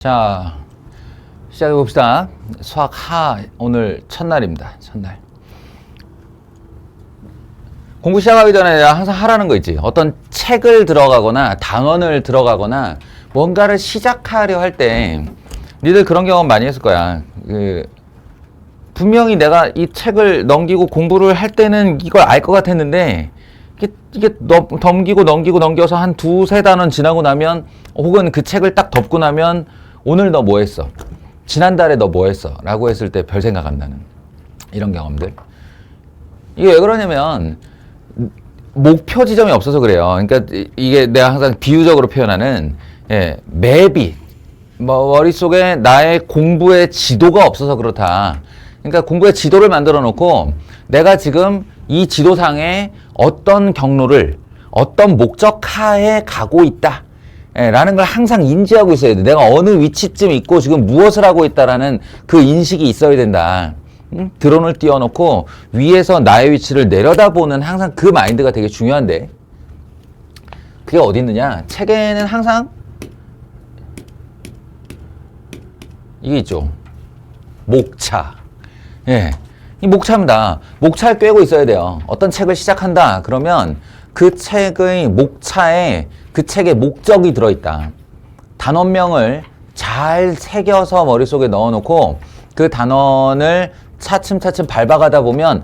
자, 시작해 봅시다. 수학 하 오늘 첫날입니다. 첫날. 공부 시작하기 전에 내가 항상 하라는 거 있지. 어떤 책을 들어가거나 단원을 들어가거나 뭔가를 시작하려 할 때 니들 그런 경험 많이 했을 거야. 분명히 내가 이 책을 넘기고 공부를 할 때는 이걸 알 것 같았는데 이게 넘겨서 한 두세 단원 지나고 나면 혹은 그 책을 딱 덮고 나면 오늘 너 뭐 했어? 지난달에 너 뭐 했어? 라고 했을 때 별 생각 안 나는 이런 경험들. 이게 왜 그러냐면 목표 지점이 없어서 그래요. 그러니까 이게 내가 항상 비유적으로 표현하는 맵이 머릿속에 나의 공부의 지도가 없어서 그렇다. 그러니까 공부의 지도를 만들어 놓고 내가 지금 이 지도상에 어떤 경로를 어떤 목적하에 가고 있다 라는 걸 항상 인지하고 있어야 돼. 내가 어느 위치쯤 있고 지금 무엇을 하고 있다라는 그 인식이 있어야 된다. 드론을 띄워놓고 위에서 나의 위치를 내려다보는 항상 그 마인드가 되게 중요한데 그게 어디 있느냐? 책에는 항상 이게 있죠. 목차. 이 목차입니다. 목차를 꿰고 있어야 돼요. 어떤 책을 시작한다 그러면 그 책의 목차에 그 책의 목적이 들어있다. 단원명을 잘 새겨서 머릿속에 넣어놓고 그 단원을 차츰차츰 밟아가다 보면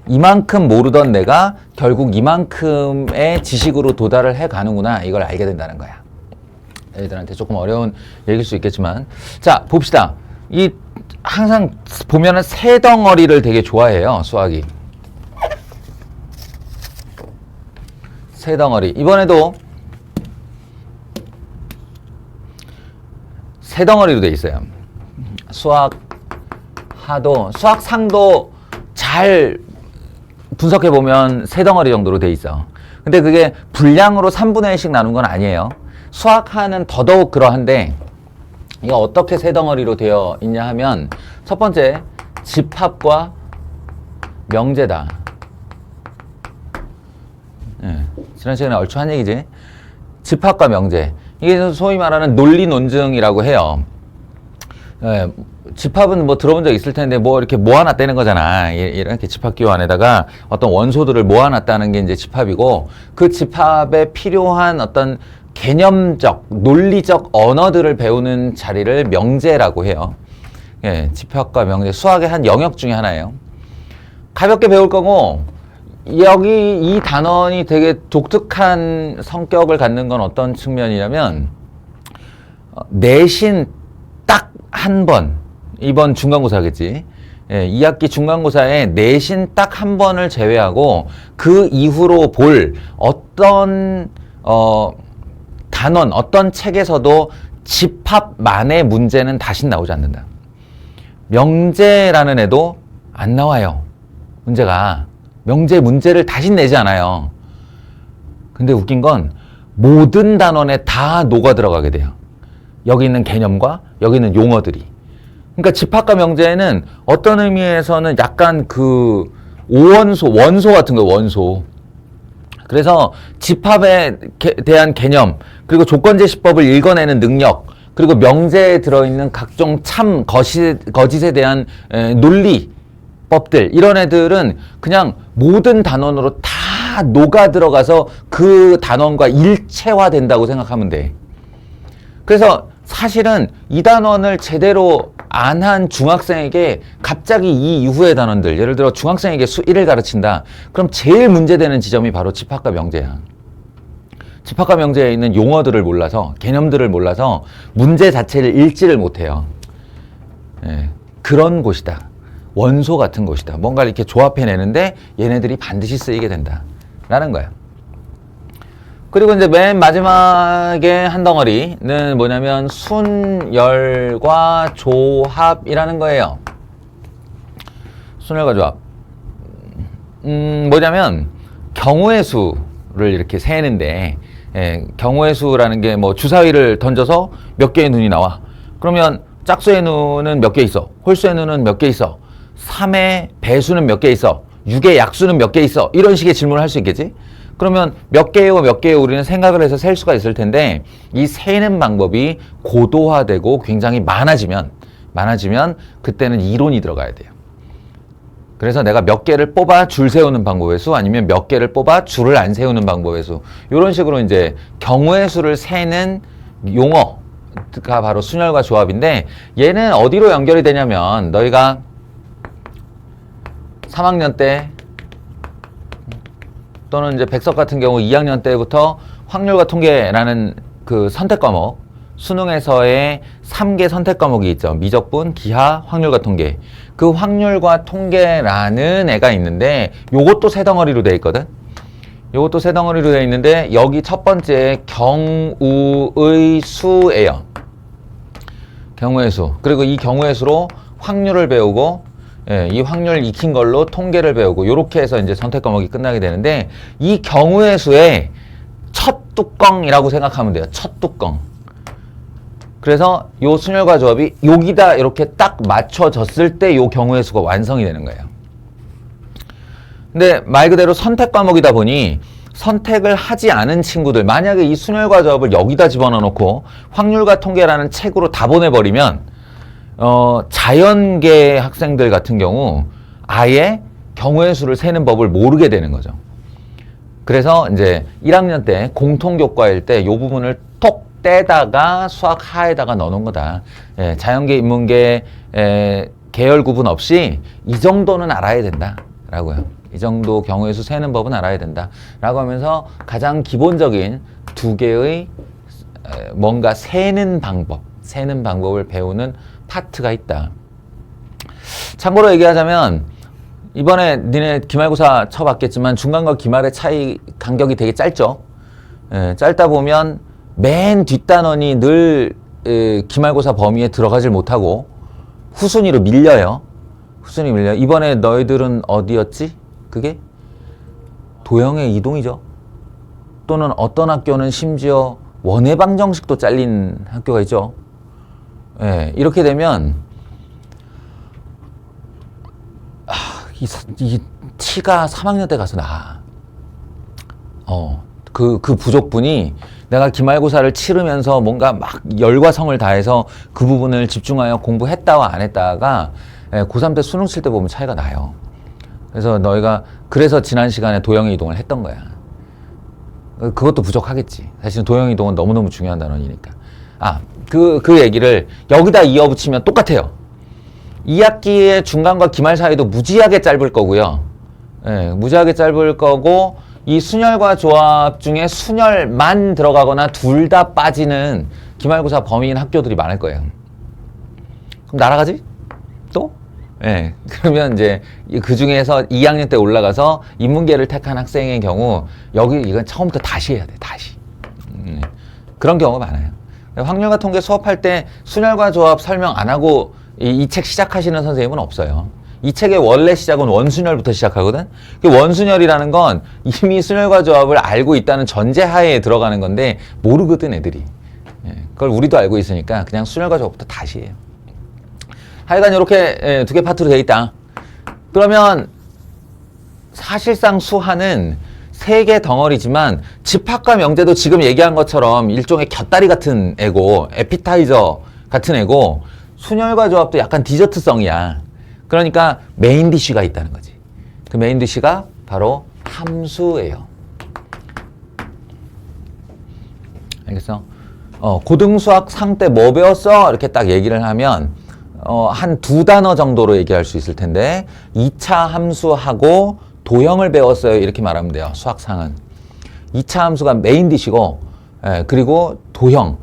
이만큼 모르던 내가 결국 이만큼의 지식으로 도달을 해가는구나. 이걸 알게 된다는 거야. 애들한테 조금 어려운 얘기일 수 있겠지만 자 봅시다. 이 항상 보면은 새 덩어리를 되게 좋아해요. 수학이. 새 덩어리. 이번에도 새 덩어리로 돼 있어요. 수학 하도 수학상도 잘 분석해 보면 새 덩어리 정도로 돼 있어. 근데 그게 분량으로 3분의 1씩 나눈 건 아니에요. 수학하는 더더욱 그러한데 이거 어떻게 새 덩어리로 되어 있냐 하면 첫 번째 집합과 명제다. 지난 시간에 얼추 한 얘기지. 집합과 명제. 이게 소위 말하는 논리 논증이라고 해요. 집합은 뭐 들어본 적 있을 텐데 뭐 이렇게 모아놨다는 거잖아. 이렇게 집합기호 안에다가 어떤 원소들을 모아놨다는 게 이제 집합이고 그 집합에 필요한 어떤 개념적, 논리적 언어들을 배우는 자리를 명제라고 해요. 집합과 명제, 수학의 한 영역 중에 하나예요. 가볍게 배울 거고 여기 이 단원이 되게 독특한 성격을 갖는 건 어떤 측면이냐면 내신 딱 한 번, 이번 중간고사겠지. 2학기 중간고사에 내신 딱 한 번을 제외하고 그 이후로 볼 어떤 단원, 어떤 책에서도 집합만의 문제는 다시 나오지 않는다. 명제라는 애도 안 나와요. 문제가. 명제 문제를 다시 내지 않아요. 근데 웃긴 건 모든 단원에 다 녹아 들어가게 돼요. 여기 있는 개념과 여기 있는 용어들이. 그러니까 집합과 명제는 어떤 의미에서는 약간 그 오원소, 원소 같은 거예요. 원소. 그래서 집합에 대한 개념, 그리고 조건제시법을 읽어내는 능력, 그리고 명제에 들어있는 각종 참, 거짓에 대한 논리법들, 이런 애들은 그냥 모든 단원으로 다 녹아 들어가서 그 단원과 일체화된다고 생각하면 돼. 그래서 사실은 이 단원을 제대로 안 한 중학생에게 갑자기 이 이후의 단원들, 예를 들어 중학생에게 수 1을 가르친다. 그럼 제일 문제되는 지점이 바로 집합과 명제야. 집합과 명제에 있는 용어들을 몰라서, 개념들을 몰라서 문제 자체를 읽지를 못해요. 그런 곳이다. 원소 같은 곳이다. 뭔가를 이렇게 조합해내는데 얘네들이 반드시 쓰이게 된다. 라는 거야. 그리고 이제 맨 마지막에 한 덩어리는 뭐냐면 순열과 조합이라는 거예요. 순열과 조합. 뭐냐면 경우의 수를 이렇게 세는데 경우의 수라는 게 뭐 주사위를 던져서 몇 개의 눈이 나와. 그러면 짝수의 눈은 몇 개 있어? 홀수의 눈은 몇 개 있어? 3의 배수는 몇 개 있어? 6의 약수는 몇 개 있어? 이런 식의 질문을 할 수 있겠지? 그러면 몇 개요, 몇 개요 우리는 생각을 해서 셀 수가 있을 텐데 이 세는 방법이 고도화되고 굉장히 많아지면 그때는 이론이 들어가야 돼요. 그래서 내가 몇 개를 뽑아 줄 세우는 방법의 수 아니면 몇 개를 뽑아 줄을 안 세우는 방법의 수 이런 식으로 이제 경우의 수를 세는 용어가 바로 순열과 조합인데 얘는 어디로 연결이 되냐면 너희가 3학년 때 또는 이제 백석 같은 경우 2학년 때부터 확률과 통계라는 그 선택 과목 수능에서의 3개 선택 과목이 있죠. 미적분, 기하, 확률과 통계. 그 확률과 통계라는 애가 있는데 요것도 세 덩어리로 되어 있거든. 요것도 세 덩어리로 되어 있는데 여기 첫 번째 경우의 수예요. 경우의 수. 그리고 이 경우의 수로 확률을 배우고 이 확률 익힌 걸로 통계를 배우고 요렇게 해서 이제 선택 과목이 끝나게 되는데 이 경우의 수의 첫 뚜껑이라고 생각하면 돼요. 첫 뚜껑. 그래서 요 순열과 조합이 여기다 이렇게 딱 맞춰졌을 때 요 경우의 수가 완성이 되는 거예요. 근데 말 그대로 선택 과목이다 보니 선택을 하지 않은 친구들 만약에 이 순열과 조합을 여기다 집어넣어 놓고 확률과 통계라는 책으로 다 보내버리면 자연계 학생들 같은 경우 아예 경우의 수를 세는 법을 모르게 되는 거죠. 그래서 이제 1학년 때 공통교과일 때 요 부분을 톡 떼다가 수학 하에다가 넣어놓은 거다. 자연계, 인문계, 계열 구분 없이 이 정도는 알아야 된다라고요. 이 정도 경우의 수 세는 법은 알아야 된다라고 하면서 가장 기본적인 두 개의 뭔가 세는 방법을 배우는 파트가 있다. 참고로 얘기하자면 이번에 니네 기말고사 쳐봤겠지만 중간과 기말의 차이 간격이 되게 짧죠. 짧다 보면 맨 뒷단원이 늘 기말고사 범위에 들어가질 못하고 후순위로 밀려요. 이번에 너희들은 어디였지? 그게? 도형의 이동이죠. 또는 어떤 학교는 심지어 원해방 정식도 잘린 학교가 있죠. 이렇게 되면 이 티가 3학년 때 가서 나. 그 부족분이 내가 기말고사를 치르면서 뭔가 막 열과 성을 다해서 그 부분을 집중하여 공부했다와 안 했다가 고3 때 수능 칠 때 보면 차이가 나요. 그래서 너희가 그래서 지난 시간에 도형의 이동을 했던 거야. 그것도 부족하겠지. 사실은 도형의 이동은 너무너무 중요한 단원이니까. 그 얘기를 여기다 이어붙이면 똑같아요. 2학기의 중간과 기말 사이도 무지하게 짧을 거고요. 무지하게 짧을 거고 이 순열과 조합 중에 순열만 들어가거나 둘 다 빠지는 기말고사 범위인 학교들이 많을 거예요. 그럼 날아가지? 또? 그러면 이제 그 중에서 2학년 때 올라가서 인문계를 택한 학생의 경우 이건 처음부터 다시 해야 돼. 다시. 그런 경우가 많아요. 확률과 통계 수업할 때 순열과 조합 설명 안 하고 이 책 시작하시는 선생님은 없어요. 이 책의 원래 시작은 원순열부터 시작하거든. 원순열이라는 건 이미 순열과 조합을 알고 있다는 전제하에 들어가는 건데 모르거든 애들이. 그걸 우리도 알고 있으니까 그냥 순열과 조합부터 다시 해요. 하여간 이렇게 두 개 파트로 되어 있다. 그러면 사실상 수하는 세 개 덩어리지만 집합과 명제도 지금 얘기한 것처럼 일종의 곁다리 같은 애고 에피타이저 같은 애고 순열과 조합도 약간 디저트성이야. 그러니까 메인 디쉬가 있다는 거지. 그 메인 디쉬가 바로 함수예요. 알겠어? 고등수학 상 때 뭐 배웠어? 이렇게 딱 얘기를 하면 한 두 단어 정도로 얘기할 수 있을 텐데 2차 함수하고 도형을 배웠어요. 이렇게 말하면 돼요. 수학상은. 2차 함수가 메인 디쉬고 그리고 도형,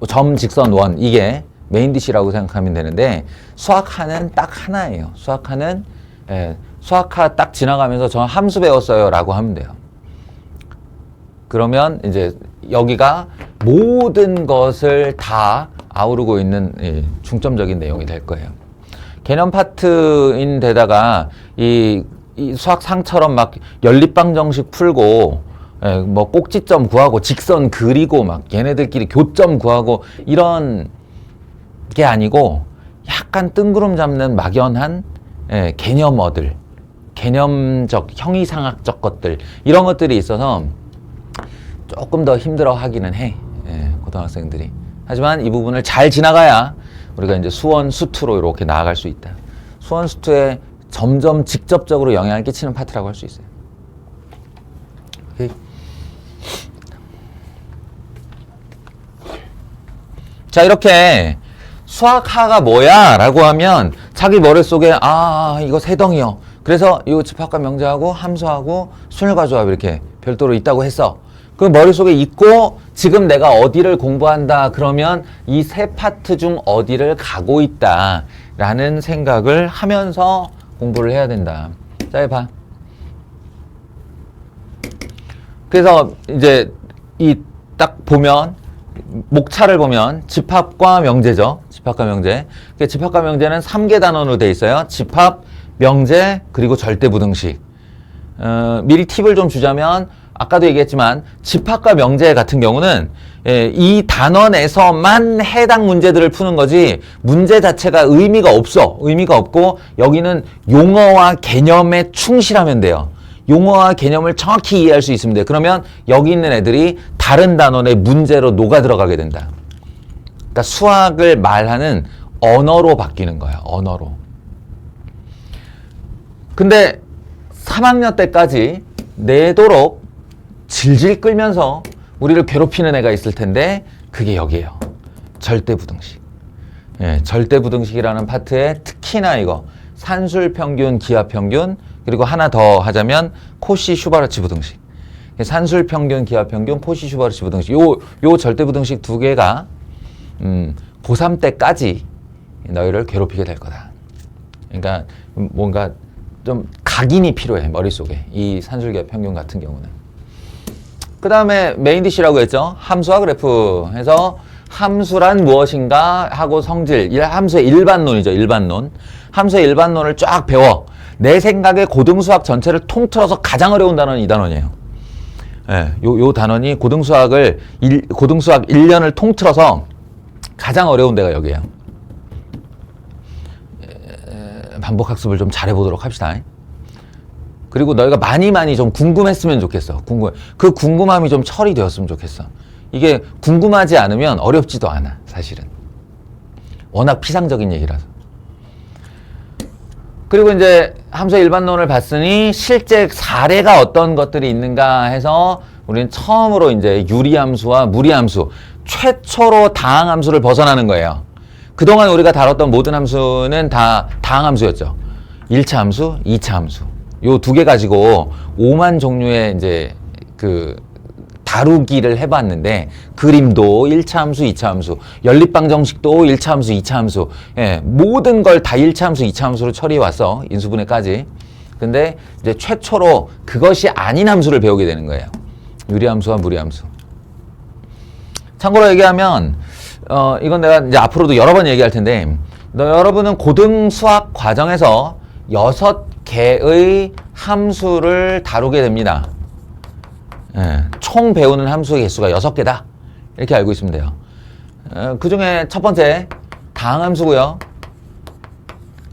점, 직선, 원 이게 메인 디쉬라고 생각하면 되는데 수학하는 딱 하나예요. 수학하는 수학하 딱 지나가면서 저 함수 배웠어요 라고 하면 돼요. 그러면 이제 여기가 모든 것을 다 아우르고 있는 중점적인 내용이 될 거예요. 개념 파트인 데다가 이 수학상처럼 막 연립방 정식 풀고 뭐 꼭지점 구하고 직선 그리고 막 얘네들끼리 교점 구하고 이런 게 아니고 약간 뜬구름 잡는 막연한 개념어들 개념적, 형이상학적 것들 이런 것들이 있어서 조금 더 힘들어 하기는 해. 예, 고등학생들이. 하지만 이 부분을 잘 지나가야 우리가 이제 수원, 수투로 이렇게 나아갈 수 있다. 수원, 수투에 점점 직접적으로 영향을 끼치는 파트라고 할 수 있어요. 오케이. 자, 이렇게 수학하가 뭐야? 라고 하면 자기 머릿속에 이거 세덩이요. 그래서 이 집합과 명제하고 함수하고 순혈과 조합 이렇게 별도로 있다고 했어. 그 머릿속에 있고 지금 내가 어디를 공부한다 그러면 이 세 파트 중 어디를 가고 있다 라는 생각을 하면서 공부를 해야 된다. 자, 해봐. 그래서 이제 이 딱 보면 목차를 보면 집합과 명제죠. 집합과 명제. 집합과 명제는 3개 단원으로 돼 있어요. 집합, 명제, 그리고 절대부등식. 미리 팁을 좀 주자면 아까도 얘기했지만 집합과 명제 같은 경우는 이 단원에서만 해당 문제들을 푸는 거지 문제 자체가 의미가 없어. 의미가 없고 여기는 용어와 개념에 충실하면 돼요. 용어와 개념을 정확히 이해할 수 있으면 돼. 그러면 여기 있는 애들이 다른 단원의 문제로 녹아 들어가게 된다. 그러니까 수학을 말하는 언어로 바뀌는 거야. 언어로. 근데 3학년 때까지 내도록 질질 끌면서 우리를 괴롭히는 애가 있을 텐데 그게 여기에요. 절대부등식. 예, 절대부등식이라는 파트에 특히나 이거 산술평균, 기하평균 그리고 하나 더 하자면 코시-슈바르츠 부등식. 산술평균, 기하평균, 코시-슈바르츠 부등식. 요 절대부등식 두 개가 고3 때까지 너희를 괴롭히게 될 거다. 그러니까 뭔가 좀 각인이 필요해. 머릿속에. 이 산술기하평균 같은 경우는. 그 다음에 메인 디시라고 했죠. 함수와 그래프 해서 함수란 무엇인가 하고 성질, 함수의 일반론이죠. 일반론. 함수의 일반론을 쫙 배워. 내 생각에 고등수학 전체를 통틀어서 가장 어려운 단원이 이 단원이에요. 예, 요 단원이 고등수학 1년을 통틀어서 가장 어려운 데가 여기에요. 반복학습을 좀 잘해보도록 합시다. 그리고 너희가 많이 좀 궁금했으면 좋겠어. 그 궁금함이 좀 처리되었으면 좋겠어. 이게 궁금하지 않으면 어렵지도 않아, 사실은. 워낙 피상적인 얘기라서. 그리고 이제 함수의 일반론을 봤으니 실제 사례가 어떤 것들이 있는가 해서 우리는 처음으로 이제 유리함수와 무리함수, 최초로 다항함수를 벗어나는 거예요. 그동안 우리가 다뤘던 모든 함수는 다 다항함수였죠. 1차 함수, 2차 함수. 요 두 개 가지고 5만 종류의 이제 다루기를 해봤는데 그림도 1차 함수, 2차 함수, 연립방정식도 1차 함수, 2차 함수, 예, 모든 걸 다 1차 함수, 2차 함수로 처리해왔어. 인수분해까지. 근데 이제 최초로 그것이 아닌 함수를 배우게 되는 거예요. 유리함수와 무리함수. 참고로 얘기하면 이건 내가 이제 앞으로도 여러 번 얘기할 텐데 여러분은 고등수학 과정에서 6개의 함수를 다루게 됩니다. 예, 총 배우는 함수의 개수가 6개다. 이렇게 알고 있으면 돼요. 그 중에 첫 번째, 다항함수고요.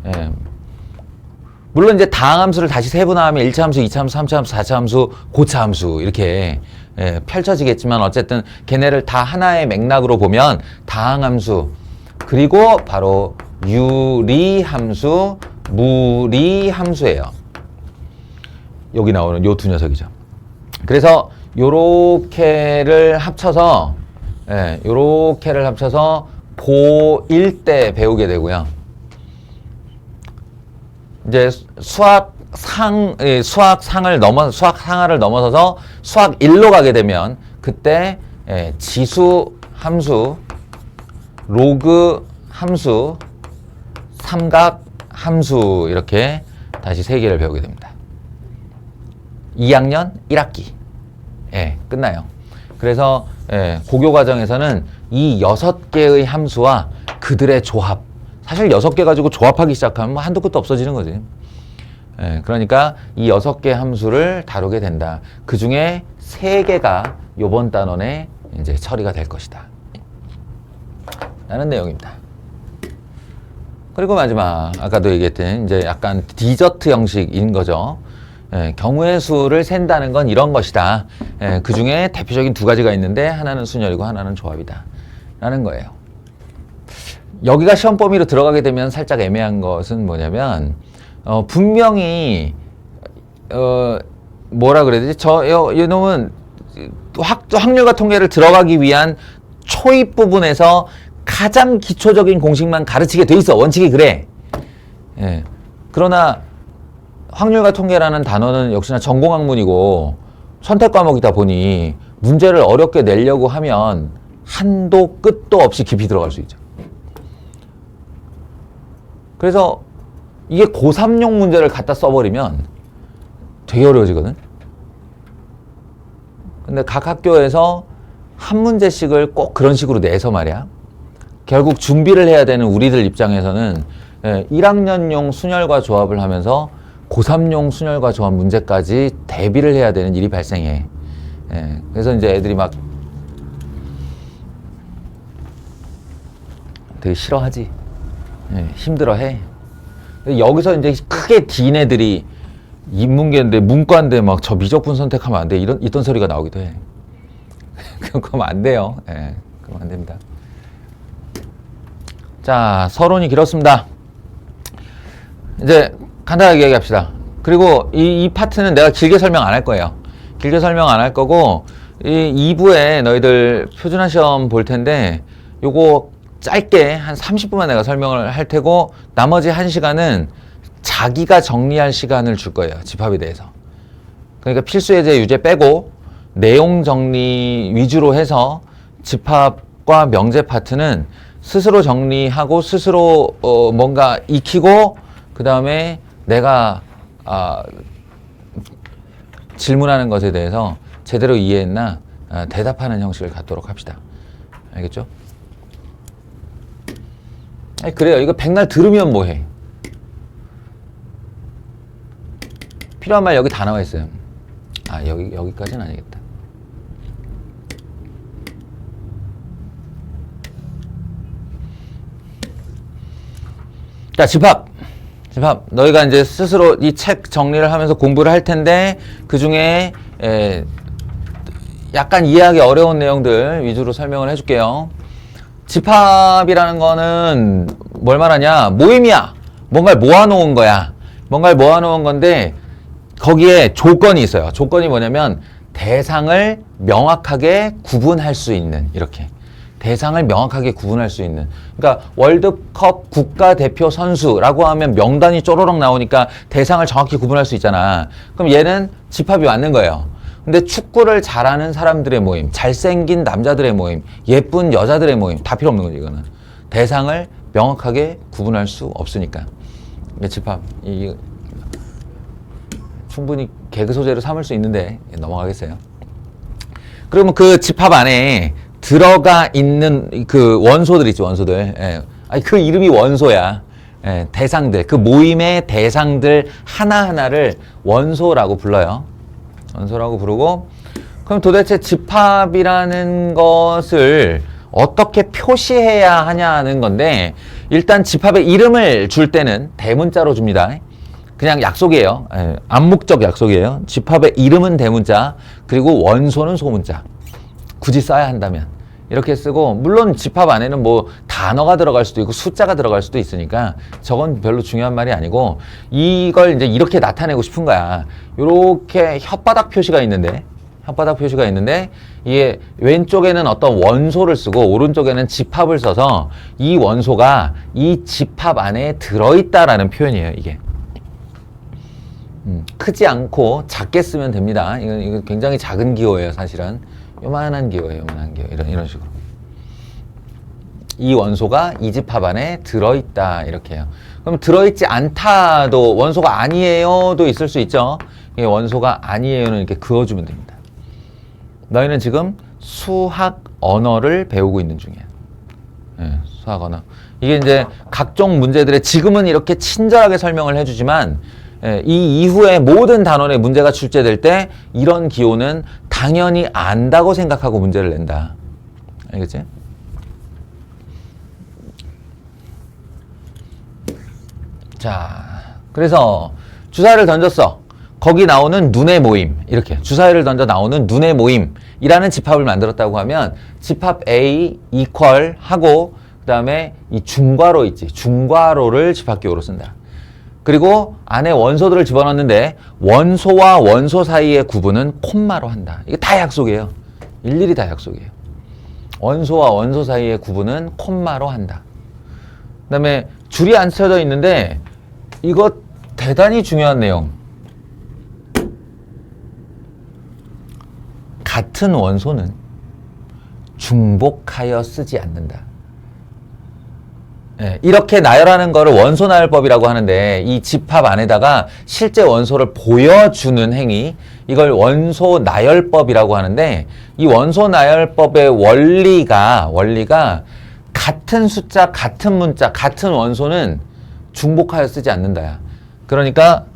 예, 물론 이제 다항함수를 다시 세분화하면 1차 함수, 2차 함수, 3차 함수, 4차 함수, 고차 함수 이렇게 펼쳐지겠지만 어쨌든 걔네를 다 하나의 맥락으로 보면 다항함수, 그리고 바로 유리함수, 무리함수예요. 여기 나오는 요 두 녀석이죠. 그래서 요렇게를 합쳐서 고1 때 배우게 되고요. 이제 수학 상하를 넘어서서 수학 1로 가게 되면 그때 지수 함수, 로그 함수, 삼각 함수 이렇게 다시 3개를 배우게 됩니다. 2학년 1학기. 끝나요. 그래서 고교 과정에서는 이 6개의 함수와 그들의 조합. 사실 6개 가지고 조합하기 시작하면 뭐 한도 끝도 없어지는 거지. 그러니까 이 6개 함수를 다루게 된다. 그 중에 3개가 요번 단원에 이제 처리가 될 것이다. 라는 내용입니다. 그리고 마지막 아까도 얘기했던 이제 약간 디저트 형식인 거죠. 경우의 수를 센다는 건 이런 것이다. 그 중에 대표적인 두 가지가 있는데 하나는 순열이고 하나는 조합이다 라는 거예요. 여기가 시험 범위로 들어가게 되면 살짝 애매한 것은 뭐냐면 분명히 뭐라 그래야 되지? 이놈은 확률과 통계를 들어가기 위한 초입 부분에서 가장 기초적인 공식만 가르치게 돼 있어. 원칙이 그래. 그러나 확률과 통계라는 단어는 역시나 전공학문이고 선택 과목이다 보니 문제를 어렵게 내려고 하면 한도 끝도 없이 깊이 들어갈 수 있죠. 그래서 이게 고3용 문제를 갖다 써버리면 되게 어려워지거든. 근데 각 학교에서 한 문제씩을 꼭 그런 식으로 내서 말이야. 결국 준비를 해야 되는 우리들 입장에서는 1학년용 순열과 조합을 하면서 고3용 순열과 조합 문제까지 대비를 해야 되는 일이 발생해. 그래서 이제 애들이 막 되게 싫어하지. 힘들어해. 여기서 이제 크게 딘 애들이 인문계인데 문과인데 막 저 미적분 선택하면 안 돼. 이런 소리가 나오기도 해. 그러면 안 돼요. 그러면 안 됩니다. 자, 서론이 길었습니다. 이제 간단하게 얘기합시다. 그리고 이 파트는 내가 길게 설명 안 할 거예요. 길게 설명 안 할 거고 이 2부에 너희들 표준화 시험 볼 텐데 요거 짧게 한 30분만 내가 설명을 할 테고 나머지 1시간은 자기가 정리할 시간을 줄 거예요. 집합에 대해서. 그러니까 필수 예제 유제 빼고 내용 정리 위주로 해서 집합과 명제 파트는 스스로 정리하고 스스로 뭔가 익히고 그 다음에 내가 질문하는 것에 대해서 제대로 이해했나 대답하는 형식을 갖도록 합시다. 알겠죠? 아니, 그래요. 이거 백날 들으면 뭐해? 필요한 말 여기 다 나와 있어요. 여기까지는 아니겠다. 자, 집합. 너희가 이제 스스로 이 책 정리를 하면서 공부를 할 텐데 그 중에 약간 이해하기 어려운 내용들 위주로 설명을 해줄게요. 집합이라는 거는 뭘 말하냐? 모임이야. 뭔가를 모아놓은 거야. 뭔가를 모아놓은 건데 거기에 조건이 있어요. 조건이 뭐냐면 대상을 명확하게 구분할 수 있는 이렇게. 대상을 명확하게 구분할 수 있는. 그러니까 월드컵 국가대표 선수라고 하면 명단이 쪼로록 나오니까 대상을 정확히 구분할 수 있잖아. 그럼 얘는 집합이 맞는 거예요. 근데 축구를 잘하는 사람들의 모임, 잘생긴 남자들의 모임, 예쁜 여자들의 모임 다 필요 없는 거지 이거는. 대상을 명확하게 구분할 수 없으니까. 집합. 충분히 개그 소재로 삼을 수 있는데 넘어가겠어요. 그러면 그 집합 안에 들어가 있는 그 원소들 있죠, 원소들. 그 이름이 원소야. 대상들, 그 모임의 대상들 하나하나를 원소라고 불러요. 원소라고 부르고, 그럼 도대체 집합이라는 것을 어떻게 표시해야 하냐는 건데, 일단 집합의 이름을 줄 때는 대문자로 줍니다. 그냥 약속이에요. 암묵적 약속이에요. 집합의 이름은 대문자, 그리고 원소는 소문자. 굳이 써야 한다면 이렇게 쓰고, 물론 집합 안에는 뭐 단어가 들어갈 수도 있고 숫자가 들어갈 수도 있으니까 저건 별로 중요한 말이 아니고, 이걸 이제 이렇게 나타내고 싶은 거야. 요렇게 혓바닥 표시가 있는데 이게 왼쪽에는 어떤 원소를 쓰고 오른쪽에는 집합을 써서 이 원소가 이 집합 안에 들어있다라는 표현이에요. 이게 크지 않고 작게 쓰면 됩니다. 이건 굉장히 작은 기호예요. 사실은 요만한 기호예요. 요만한 기호. 이런 식으로. 이 원소가 이 집합 안에 들어있다. 이렇게 해요. 그럼 들어있지 않다도 원소가 아니에요도 있을 수 있죠. 이게 원소가 아니에요는 이렇게 그어주면 됩니다. 너희는 지금 수학 언어를 배우고 있는 중이야. 수학 언어. 이게 이제 각종 문제들의 지금은 이렇게 친절하게 설명을 해주지만 이 이후에 모든 단원에 문제가 출제될 때 이런 기호는 당연히 안다고 생각하고 문제를 낸다. 알겠지? 자, 그래서 주사위를 던졌어. 거기 나오는 눈의 모임, 이렇게 주사위를 던져 나오는 눈의 모임이라는 집합을 만들었다고 하면 집합 A 이퀄 하고 그 다음에 이 중괄호 있지, 중괄호를 집합기호로 쓴다. 그리고 안에 원소들을 집어넣는데 원소와 원소 사이의 구분은 콤마로 한다. 이게 다 약속이에요. 일일이 다 약속이에요. 원소와 원소 사이의 구분은 콤마로 한다. 그 다음에 줄이 안 쳐져 있는데 이거 대단히 중요한 내용. 같은 원소는 중복하여 쓰지 않는다. 예, 이렇게 나열하는 거를 원소 나열법이라고 하는데 이 집합 안에다가 실제 원소를 보여주는 행위, 이걸 원소 나열법이라고 하는데 이 원소 나열법의 원리가 같은 숫자, 같은 문자, 같은 원소는 중복하여 쓰지 않는다야. 그러니까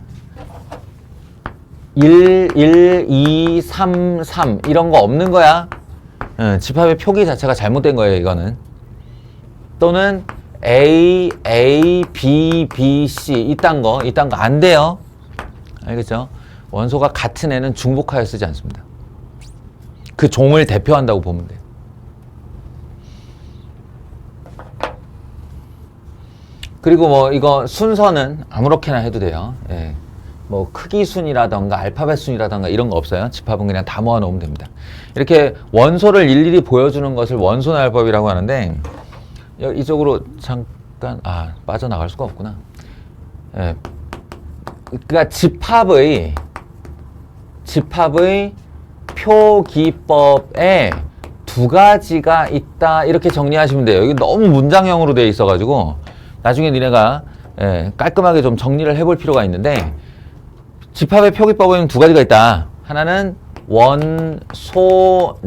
1, 1, 2, 3, 3 이런 거 없는 거야. 집합의 표기 자체가 잘못된 거예요, 이거는. 또는 A, B, B, C 이딴 거 안 돼요. 알겠죠? 원소가 같은 애는 중복하여 쓰지 않습니다. 그 종을 대표한다고 보면 돼요. 그리고 뭐 이거 순서는 아무렇게나 해도 돼요. 예. 뭐 크기 순이라던가 알파벳 순이라던가 이런 거 없어요. 집합은 그냥 다 모아 놓으면 됩니다. 이렇게 원소를 일일이 보여주는 것을 원소 나열법이라고 하는데 이쪽으로 잠깐 빠져나갈 수가 없구나. 예. 그러니까 집합의 표기법에 두 가지가 있다 이렇게 정리하시면 돼요. 여기 너무 문장형으로 되어 있어가지고 나중에 니네가 깔끔하게 좀 정리를 해볼 필요가 있는데 집합의 표기법에는 두 가지가 있다. 하나는 원소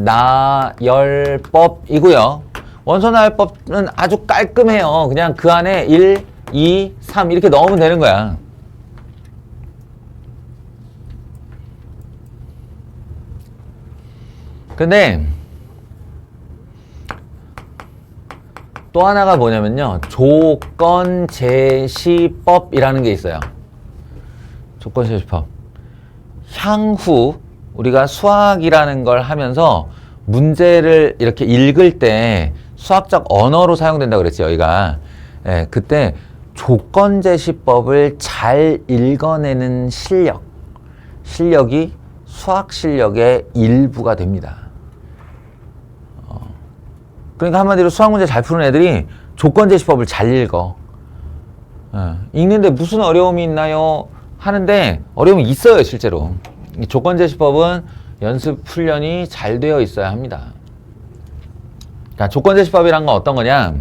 나열법이고요. 원소 나열법은 아주 깔끔해요. 그냥 그 안에 1, 2, 3 이렇게 넣으면 되는 거야. 근데 또 하나가 뭐냐면요. 조건 제시법이라는 게 있어요. 조건 제시법. 향후 우리가 수학이라는 걸 하면서 문제를 이렇게 읽을 때 수학적 언어로 사용된다고 그랬지, 여기가. 예, 그때 조건 제시법을 잘 읽어내는 실력이 수학 실력의 일부가 됩니다. 그러니까 한마디로 수학 문제 잘 푸는 애들이 조건 제시법을 잘 읽어. 읽는데 무슨 어려움이 있나요? 하는데 어려움이 있어요, 실제로. 이 조건 제시법은 연습 훈련이 잘 되어 있어야 합니다. 자, 조건 제시법이란 건 어떤 거냐?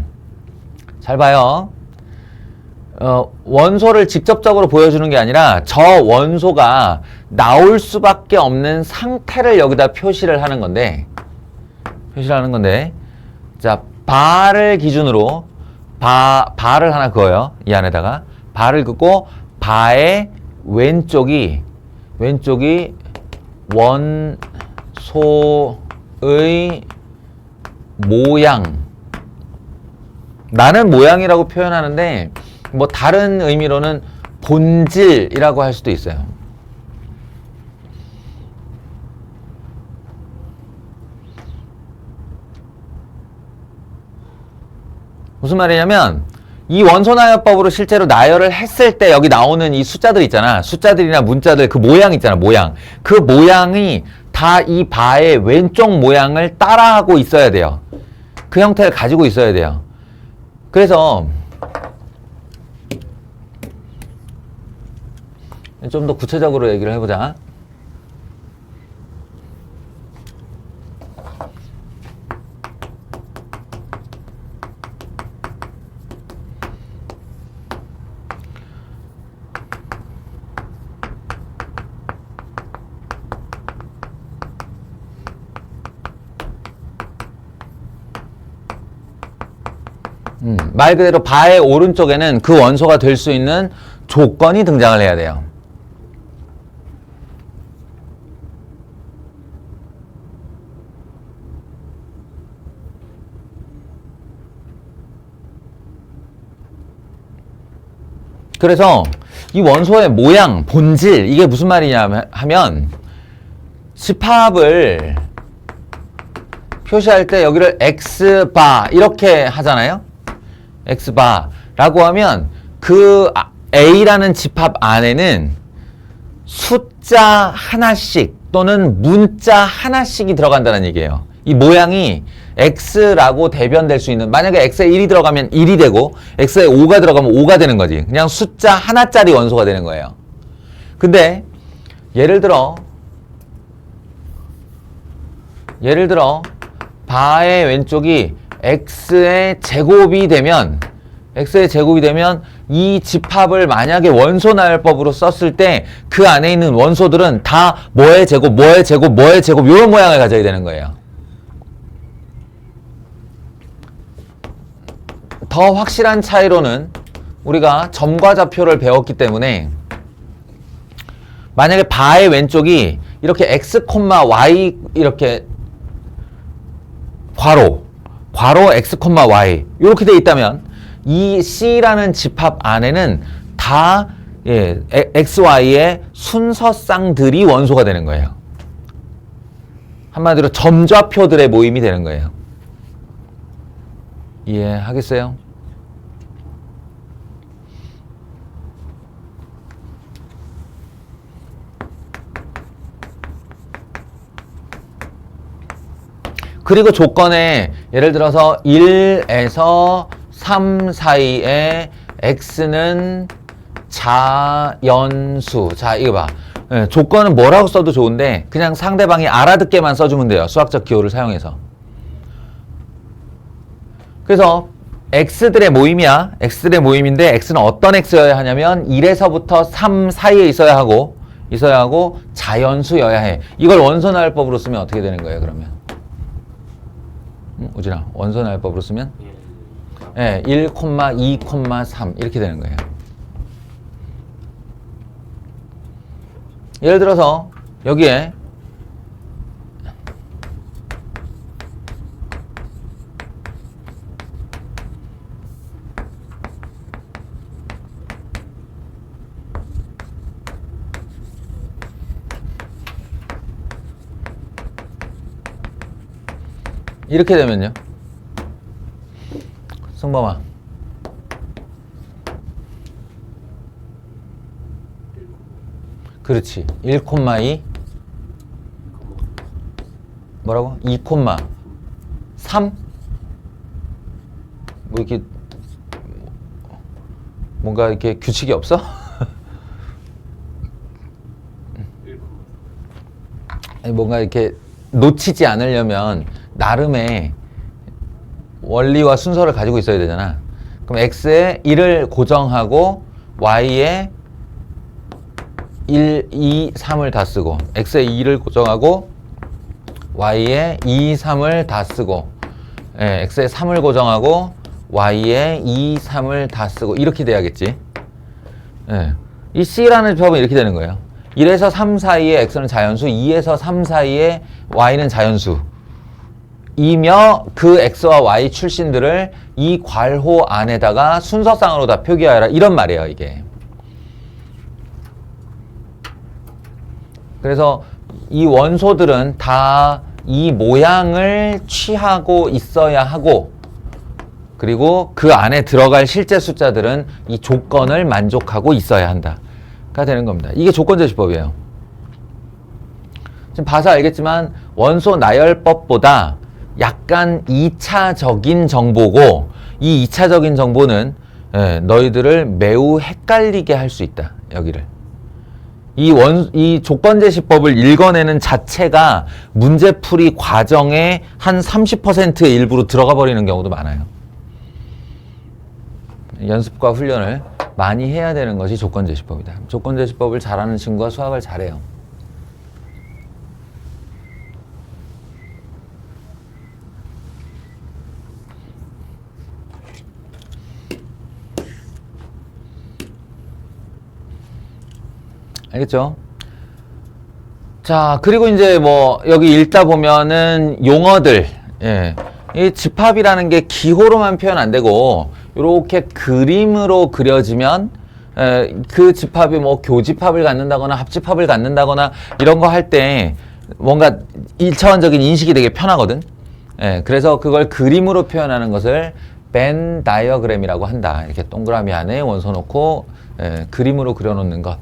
잘 봐요. 원소를 직접적으로 보여주는 게 아니라 저 원소가 나올 수밖에 없는 상태를 여기다 표시를 하는 건데 자, 바를 기준으로 바를 하나 그어요. 이 안에다가 바를 긋고 바의 왼쪽이 원소의 모양. 나는 모양이라고 표현하는데 뭐 다른 의미로는 본질이라고 할 수도 있어요. 무슨 말이냐면 이 원소나열법으로 실제로 나열을 했을 때 여기 나오는 이 숫자들 있잖아. 숫자들이나 문자들 그 모양 있잖아. 모양. 그 모양이 다 이 바의 왼쪽 모양을 따라하고 있어야 돼요. 그 형태를 가지고 있어야 돼요. 그래서 좀 더 구체적으로 얘기를 해보자. 말 그대로 바의 오른쪽에는 그 원소가 될 수 있는 조건이 등장을 해야 돼요. 그래서 이 원소의 모양, 본질, 이게 무슨 말이냐 하면 집합을 표시할 때 여기를 X바 이렇게 하잖아요. X바라고 하면 그 A라는 집합 안에는 숫자 하나씩 또는 문자 하나씩이 들어간다는 얘기예요. 이 모양이 X라고 대변될 수 있는, 만약에 X에 1이 들어가면 1이 되고 X에 5가 들어가면 5가 되는 거지. 그냥 숫자 하나짜리 원소가 되는 거예요. 근데 예를 들어 바의 왼쪽이 X의 제곱이 되면 이 집합을 만약에 원소 나열법으로 썼을 때 그 안에 있는 원소들은 다 뭐의 제곱 이런 모양을 가져야 되는 거예요. 더 확실한 차이로는 우리가 점과 좌표를 배웠기 때문에 만약에 바의 왼쪽이 이렇게 x, y 이렇게 괄호 x, y 이렇게 돼 있다면 이 C라는 집합 안에는 다 x, y의 순서쌍들이 원소가 되는 거예요. 한마디로 점좌표들의 모임이 되는 거예요. 이해하겠어요? 그리고 조건에 예를 들어서 1에서 3 사이에 x는 자연수. 자, 이거 봐. 조건은 뭐라고 써도 좋은데 그냥 상대방이 알아듣게만 써주면 돼요. 수학적 기호를 사용해서. 그래서 x들의 모임이야. x들의 모임인데 x는 어떤 x여야 하냐면 1에서부터 3 사이에 있어야 하고 자연수여야 해. 이걸 원소나열법으로 쓰면 어떻게 되는 거예요, 그러면? 우진아, 원소나열법으로 쓰면 1, 2, 3 이렇게 되는 거예요. 예를 들어서 여기에 이렇게 되면요, 승범아, 그렇지, 1, 2 뭐라고? 2, 3? 뭐 이렇게 뭔가 이렇게 규칙이 없어? 아니, 뭔가 이렇게 놓치지 않으려면 나름의 원리와 순서를 가지고 있어야 되잖아. 그럼 x에 1을 고정하고 y에 1, 2, 3을 다 쓰고, x에 2를 고정하고 y에 2, 3을 다 쓰고, x에 3을 고정하고 y에 2, 3을 다 쓰고 이렇게 돼야겠지. 이 C라는 집합은 이렇게 되는 거예요. 1에서 3 사이에 x는 자연수, 2에서 3 사이에 y는 자연수 이며 그 x와 y 출신들을 이 괄호 안에다가 순서상으로 다 표기하여라, 이런 말이에요, 이게. 그래서 이 원소들은 다 이 모양을 취하고 있어야 하고, 그리고 그 안에 들어갈 실제 숫자들은 이 조건을 만족하고 있어야 한다가 되는 겁니다. 이게 조건제시법이에요. 지금 봐서 알겠지만 원소 나열법보다 약간 2차적인 정보고, 이 2차적인 정보는 너희들을 매우 헷갈리게 할 수 있다, 여기를. 이 조건제시법을 읽어내는 자체가 문제풀이 과정의 한 30%의 일부로 들어가 버리는 경우도 많아요. 연습과 훈련을 많이 해야 되는 것이 조건제시법이다. 조건제시법을 잘하는 친구가 수학을 잘해요. 알겠죠? 자, 그리고 이제 뭐 여기 읽다 보면은 용어들, 이 집합이라는 게 기호로만 표현 안 되고 이렇게 그림으로 그려지면 그 집합이 뭐 교집합을 갖는다거나 합집합을 갖는다거나 이런 거 할 때 뭔가 1차원적인 인식이 되게 편하거든. 그래서 그걸 그림으로 표현하는 것을 벤 다이어그램이라고 한다. 이렇게 동그라미 안에 원소 놓고 그림으로 그려놓는 것.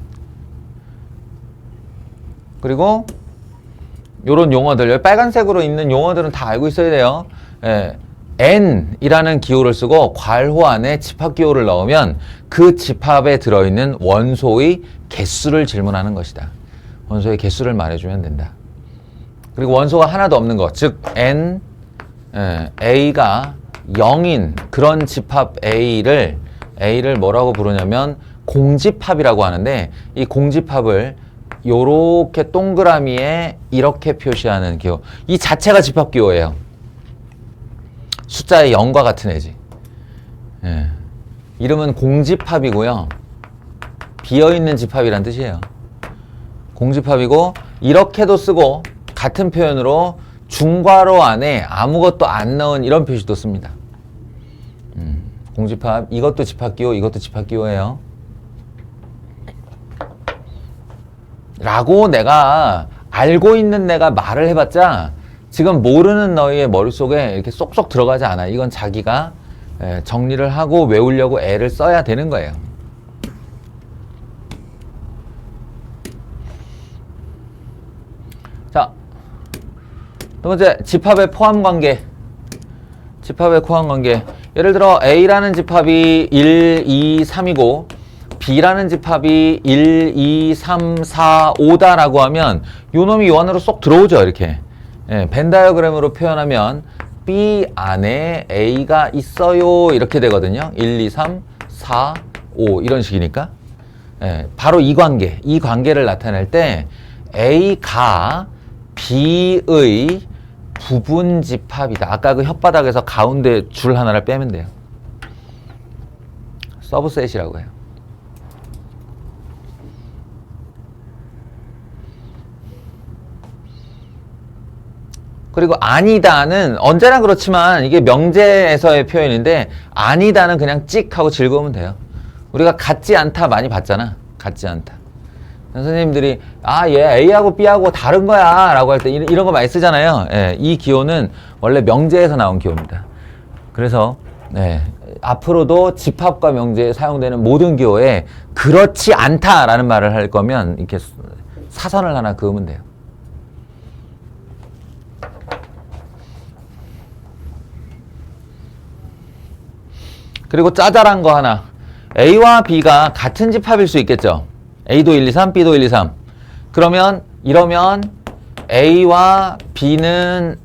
그리고 요런 용어들, 빨간색으로 있는 용어들은 다 알고 있어야 돼요. N이라는 기호를 쓰고 괄호 안에 집합 기호를 넣으면 그 집합에 들어있는 원소의 개수를 질문하는 것이다. 원소의 개수를 말해주면 된다. 그리고 원소가 하나도 없는 것, 즉 N, A가 0인 그런 집합 A를 뭐라고 부르냐면 공집합이라고 하는데, 이 공집합을 요렇게 동그라미에 이렇게 표시하는 기호, 이 자체가 집합 기호예요. 숫자의 0과 같은 애지. 이름은 공집합이고요. 비어있는 집합이란 뜻이에요. 공집합이고, 이렇게도 쓰고 같은 표현으로 중괄호 안에 아무것도 안 넣은 이런 표시도 씁니다. 공집합, 이것도 집합기호, 이것도 집합기호예요. 라고 내가 알고 있는 내가 말을 해봤자 지금 모르는 너희의 머릿속에 이렇게 쏙쏙 들어가지 않아. 이건 자기가 정리를 하고 외우려고 애를 써야 되는 거예요. 자, 두 번째, 집합의 포함관계. 집합의 포함관계. 예를 들어 A라는 집합이 1, 2, 3이고 B라는 집합이 1, 2, 3, 4, 5다라고 하면 요 놈이 요 안으로 쏙 들어오죠. 이렇게. 벤 다이어그램으로 표현하면 B 안에 A가 있어요. 이렇게 되거든요. 1, 2, 3, 4, 5 이런 식이니까. 바로 이 관계를 나타낼 때 A가 B의 부분 집합이다. 아까 그 혓바닥에서 가운데 줄 하나를 빼면 돼요. 서브셋이라고 해요. 그리고 아니다는 언제나 그렇지만 이게 명제에서의 표현인데, 아니다는 그냥 찍 하고 즐거우면 돼요. 우리가 같지 않다 많이 봤잖아. 같지 않다. 선생님들이 얘 A하고 B하고 다른 거야 라고 할 때 이런 거 많이 쓰잖아요. 이 기호는 원래 명제에서 나온 기호입니다. 그래서 앞으로도 집합과 명제에 사용되는 모든 기호에 그렇지 않다라는 말을 할 거면 이렇게 사선을 하나 그으면 돼요. 그리고 짜잘한 거 하나. A와 B가 같은 집합일 수 있겠죠. A도 1, 2, 3, B도 1, 2, 3. 그러면 이러면 A와 B는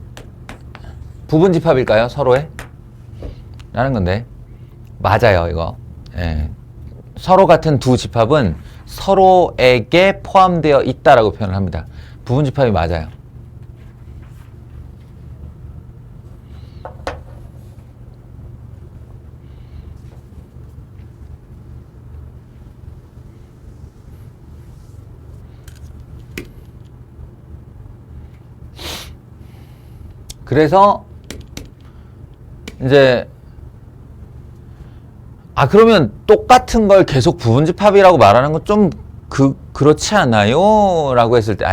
부분 집합일까요? 서로의? 라는 건데. 맞아요, 이거. 서로 같은 두 집합은 서로에게 포함되어 있다라고 표현을 합니다. 부분 집합이 맞아요. 그래서 이제 그러면 똑같은 걸 계속 부분집합이라고 말하는 건 좀 그렇지 않나요? 라고 했을 때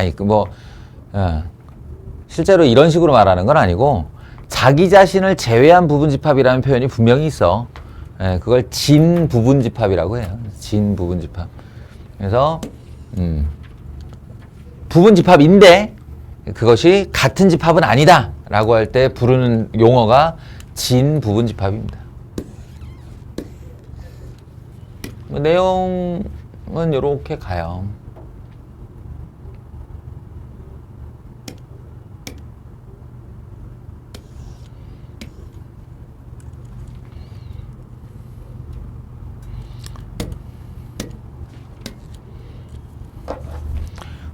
실제로 이런 식으로 말하는 건 아니고, 자기 자신을 제외한 부분집합이라는 표현이 분명히 있어. 그걸 진부분집합이라고 해요. 진부분집합. 그래서 부분집합인데 그것이 같은 집합은 아니다 라고 할 때 부르는 용어가 진부분집합입니다. 내용은 이렇게 가요.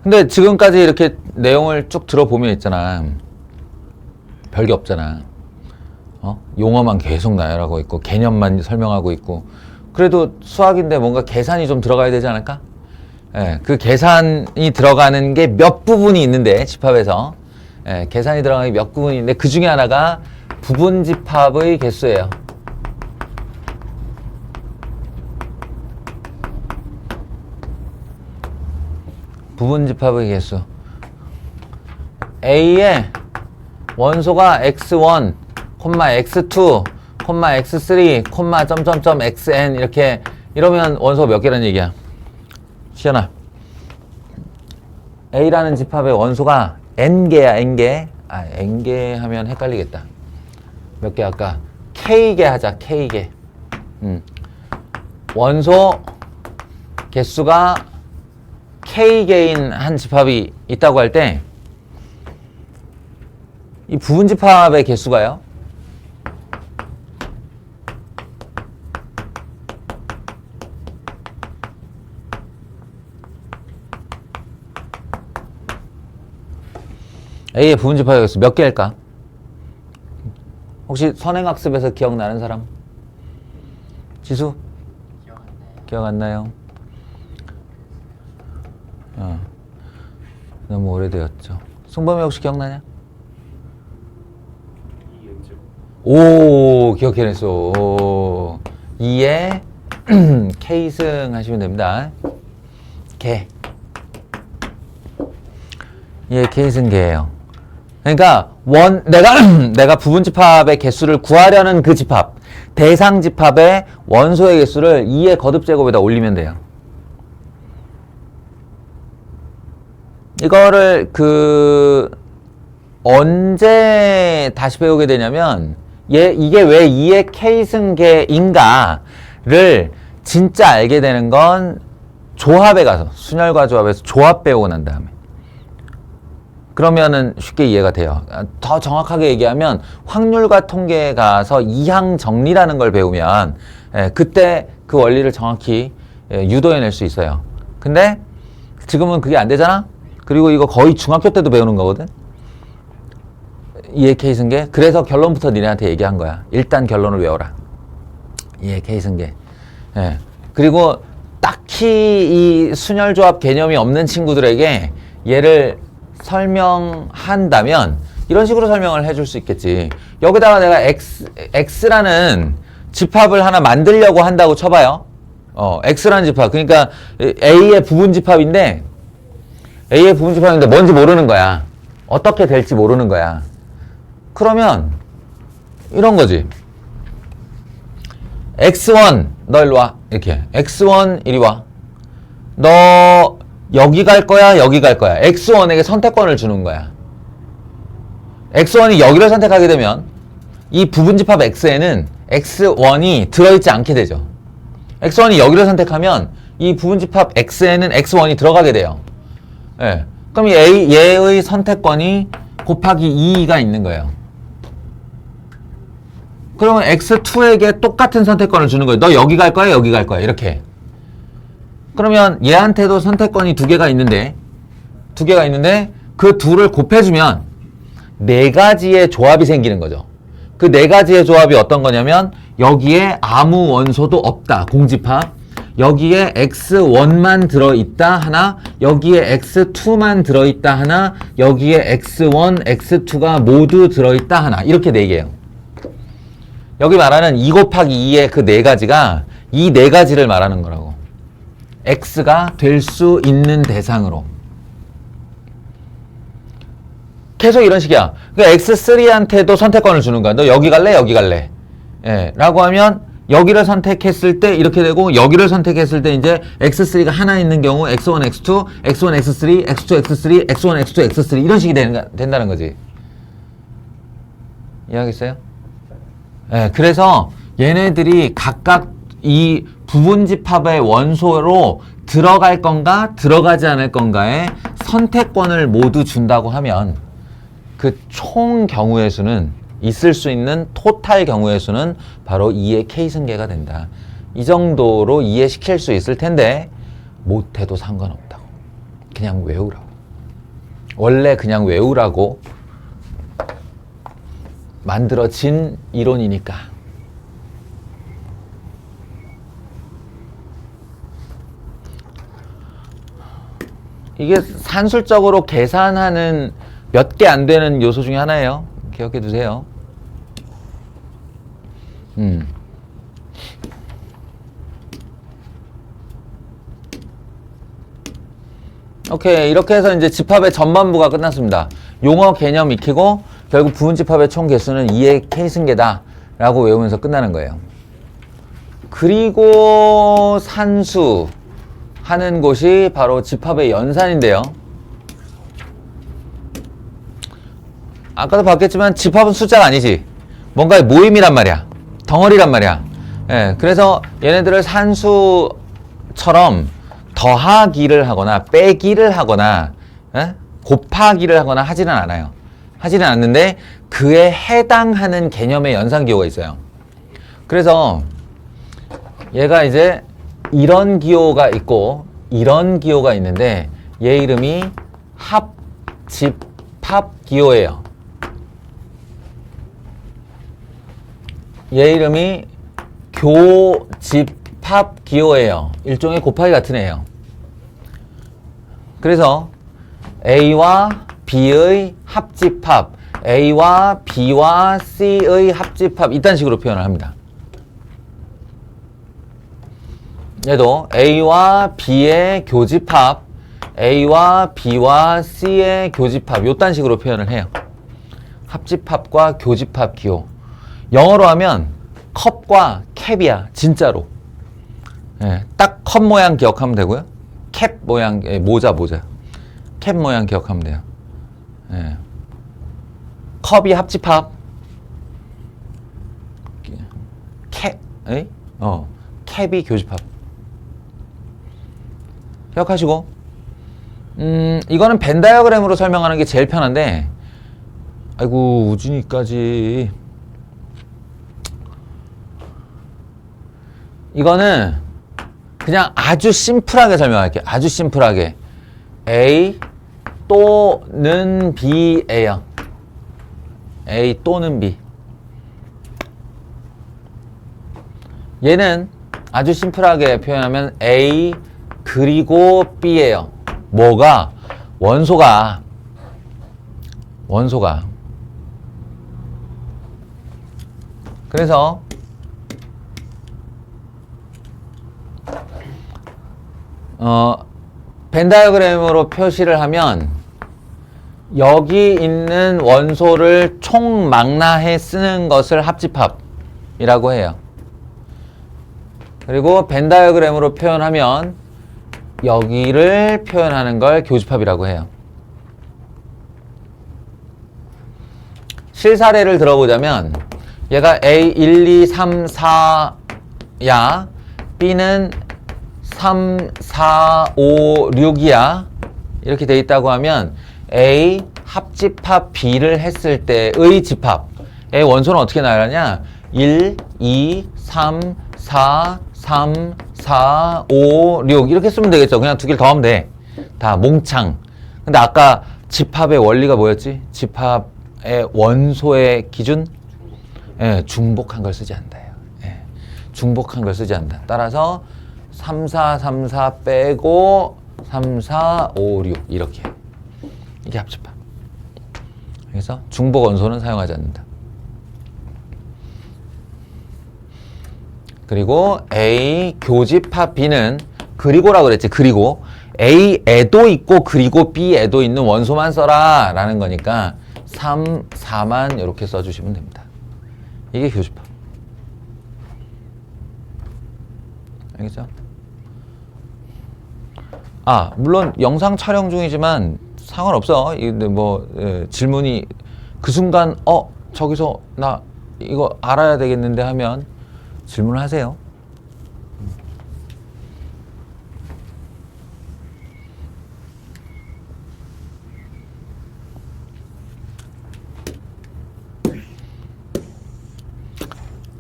근데 지금까지 이렇게 내용을 쭉 들어보면 있잖아. 별게 없잖아. 용어만 계속 나열하고 있고 개념만 설명하고 있고. 그래도 수학인데 뭔가 계산이 좀 들어가야 되지 않을까? 그 계산이 들어가는 게 몇 부분이 있는데, 집합에서 계산이 들어가는 게 몇 부분이 있는데 그 중에 하나가 부분집합의 개수예요. 부분집합의 개수. A의 원소가 x1, x2, x3, 점점점 xn 이렇게 이러면 원소가 몇 개라는 얘기야? 시연아. A라는 집합의 원소가 n개야, n개. 아, n개 하면 헷갈리겠다. 몇 개 할까? k개 하자, k개. 원소 개수가 k개인 한 집합이 있다고 할 때 이 부분집합의 개수가요? A의 부분집합의 개수 몇 개일까? 혹시 선행학습에서 기억나는 사람? 지수? 기억 안 나요? 너무 오래되었죠. 승범이 혹시 기억나냐? 오, 기억해냈어. 오. 2에 K승 하시면 됩니다. 개. 2에 K승 개예요. 그러니까 내가 부분집합의 개수를 구하려는 그 집합, 대상 집합의 원소의 개수를 2의 거듭제곱에다 올리면 돼요. 이거를 언제 다시 배우게 되냐면 이게 왜 2의 K승계인가를 진짜 알게 되는 건 조합에 가서, 순열과 조합에서 조합 배우고 난 다음에. 그러면은 쉽게 이해가 돼요. 더 정확하게 얘기하면 확률과 통계에 가서 이항 정리라는 걸 배우면 그때 그 원리를 정확히 유도해낼 수 있어요. 근데 지금은 그게 안 되잖아? 그리고 이거 거의 중학교 때도 배우는 거거든? 2의 K승계. 그래서 결론부터 니네한테 얘기한 거야. 일단 결론을 외워라. 2의 K승계. 예. 그리고 딱히 이 순열조합 개념이 없는 친구들에게 얘를 설명한다면 이런 식으로 설명을 해줄 수 있겠지. 여기다가 내가 X라는 집합을 하나 만들려고 한다고 쳐봐요. X라는 집합. 그러니까 A의 부분집합인데 뭔지 모르는 거야. 어떻게 될지 모르는 거야. 그러면 이런 거지. X1 너 일로 와. 이렇게 X1 이리 와. 너 여기 갈 거야, 여기 갈 거야. X1에게 선택권을 주는 거야. X1이 여기를 선택하게 되면 이 부분집합 X에는 X1이 들어있지 않게 되죠. X1이 여기를 선택하면 이 부분집합 X에는 X1이 들어가게 돼요. 예. 그럼 얘의 선택권이 곱하기 2가 있는 거예요. 그러면 X2에게 똑같은 선택권을 주는 거예요. 너 여기 갈 거야, 여기 갈 거야. 이렇게. 그러면 얘한테도 선택권이 두 개가 있는데 그 둘을 곱해주면 네 가지의 조합이 생기는 거죠. 그 네 가지의 조합이 어떤 거냐면 여기에 아무 원소도 없다. 공집합. 여기에 X1만 들어있다 하나, 여기에 X2만 들어있다 하나, 여기에 X1, X2가 모두 들어있다 하나. 이렇게 네 개예요. 여기 말하는 2 곱하기 2의 그 네 가지가 이 네 가지를 말하는 거라고. X가 될 수 있는 대상으로. 계속 이런 식이야. 그러니까 X3한테도 선택권을 주는 거야. 너 여기 갈래? 여기 갈래? 예, 라고 하면 여기를 선택했을 때 이렇게 되고 여기를 선택했을 때 이제 X3가 하나 있는 경우 X1, X2, X1, X3, X2, X3, X1, X2, X3 이런 식이 된다는 거지. 이해하겠어요? 예, 그래서 얘네들이 각각 이 부분집합의 원소로 들어갈 건가 들어가지 않을 건가에 선택권을 모두 준다고 하면 그 총 경우의 수는 있을 수 있는 토탈 경우의 수는 바로 2의 K승계가 된다. 이 정도로 이해시킬 수 있을 텐데 못해도 상관없다고. 그냥 외우라고. 원래 그냥 외우라고 만들어진 이론이니까. 이게 산술적으로 계산하는 몇 개 안 되는 요소 중에 하나예요. 기억해 두세요. 오케이. 이렇게 해서 이제 집합의 전반부가 끝났습니다. 용어 개념 익히고 결국 부분 집합의 총 개수는 2의 K승계다 라고 외우면서 끝나는 거예요. 그리고 산수 하는 곳이 바로 집합의 연산인데요. 아까도 봤겠지만 집합은 숫자가 아니지. 뭔가의 모임이란 말이야. 덩어리란 말이야. 예, 그래서 얘네들을 산수처럼 더하기를 하거나 빼기를 하거나 곱하기를 하거나 하지는 않아요. 하지는 않는데 그에 해당하는 개념의 연산기호가 있어요. 그래서 얘가 이제 이런 기호가 있고 이런 기호가 있는데 얘 이름이 합집합기호예요. 얘 이름이 교집합기호예요. 일종의 곱하기 같은 애예요. 그래서 A와 B의 합집합, A와 B와 C의 합집합 이딴 식으로 표현을 합니다. 얘도 A와 B의 교집합, A와 B와 C의 교집합 요딴 식으로 표현을 해요. 합집합과 교집합 기호. 영어로 하면 컵과 캡이야. 진짜로. 예, 딱 컵 모양 기억하면 되고요. 캡 모양, 모자. 캡 모양 기억하면 돼요. 예. 컵이 합집합. 캡이 교집합. 기억하시고. 이거는 벤 다이어그램으로 설명하는 게 제일 편한데, 아이고, 우준이까지. 이거는 그냥 아주 심플하게 설명할게요. 아주 심플하게. A 또는 B예요. A 또는 B. 얘는 아주 심플하게 표현하면 A 그리고 B예요. 뭐가? 원소가. 그래서 벤 다이어그램으로 표시를 하면 여기 있는 원소를 총망라해 쓰는 것을 합집합이라고 해요. 그리고 벤 다이어그램으로 표현하면 여기를 표현하는 걸 교집합이라고 해요. 실사례를 들어보자면 얘가 A 1, 2, 3, 4야. B는 3, 4, 5, 6이야. 이렇게 돼 있다고 하면 A 합집합 B를 했을 때의 집합의 원소는 어떻게 나열하냐? 1, 2, 3, 4, 3, 4, 5, 6 이렇게 쓰면 되겠죠. 그냥 두 개를 더하면 돼. 다 몽창. 근데 아까 집합의 원리가 뭐였지? 집합의 원소의 기준? 예, 중복한 걸 쓰지 않는다. 예, 중복한 걸 쓰지 않는다. 따라서 3, 4, 3, 4 빼고 3, 4, 5, 6 이렇게. 이게 합집합. 그래서 중복 원소는 사용하지 않는다. 그리고 A 교집합 B는 그리고라고 그랬지. 그리고 A에도 있고 그리고 B에도 있는 원소만 써라 라는 거니까 3, 4만 이렇게 써주시면 됩니다. 이게 교집합. 알겠죠? 아, 물론 영상 촬영 중이지만 상관없어. 근데 뭐 질문이 그 순간 저기서 나 이거 알아야 되겠는데 하면 질문을 하세요.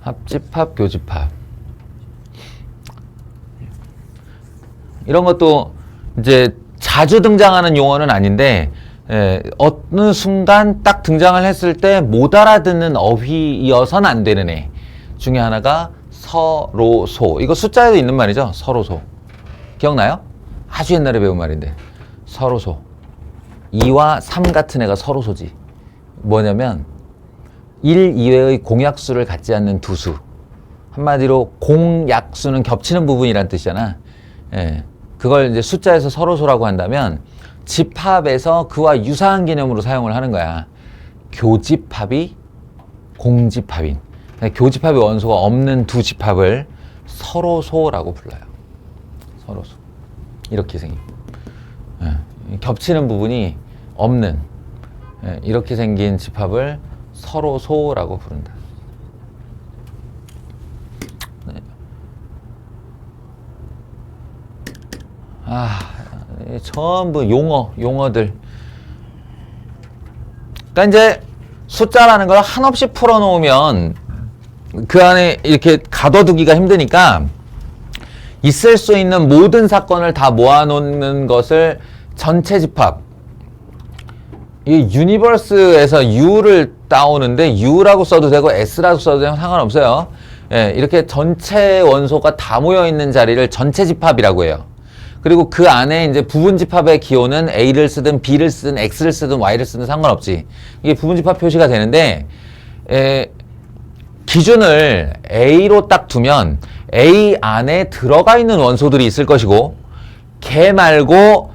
합집합, 교집합. 이런 것도 이제 자주 등장하는 용어는 아닌데 어느 순간 딱 등장을 했을 때 못 알아듣는 어휘이어서는 안 되는 애 중에 하나가 서로소. 이거 숫자에도 있는 말이죠. 서로소. 기억나요? 아주 옛날에 배운 말인데 서로소. 2와 3 같은 애가 서로소지. 뭐냐면 1 이외의 공약수를 갖지 않는 두 수. 한마디로 공약수는 겹치는 부분이란 뜻이잖아. 예. 그걸 이제 숫자에서 서로소라고 한다면 집합에서 그와 유사한 개념으로 사용을 하는 거야. 교집합이 공집합인. 교집합의 원소가 없는 두 집합을 서로소라고 불러요. 서로소. 이렇게 생긴. 겹치는 부분이 없는 이렇게 생긴 집합을 서로소라고 부른다. 전부 용어들. 그러니까 이제 숫자라는 걸 한없이 풀어놓으면 그 안에 이렇게 가둬두기가 힘드니까 있을 수 있는 모든 사건을 다 모아놓는 것을 전체 집합. 이 유니버스에서 U를 따오는데 U라고 써도 되고 S라고 써도 되면 상관없어요. 이렇게 전체 원소가 다 모여있는 자리를 전체 집합이라고 해요. 그리고 그 안에 이제 부분 집합의 기호는 A를 쓰든 B를 쓰든 X를 쓰든 Y를 쓰든 상관없지. 이게 부분 집합 표시가 되는데, 기준을 A로 딱 두면 A 안에 들어가 있는 원소들이 있을 것이고, 걔 말고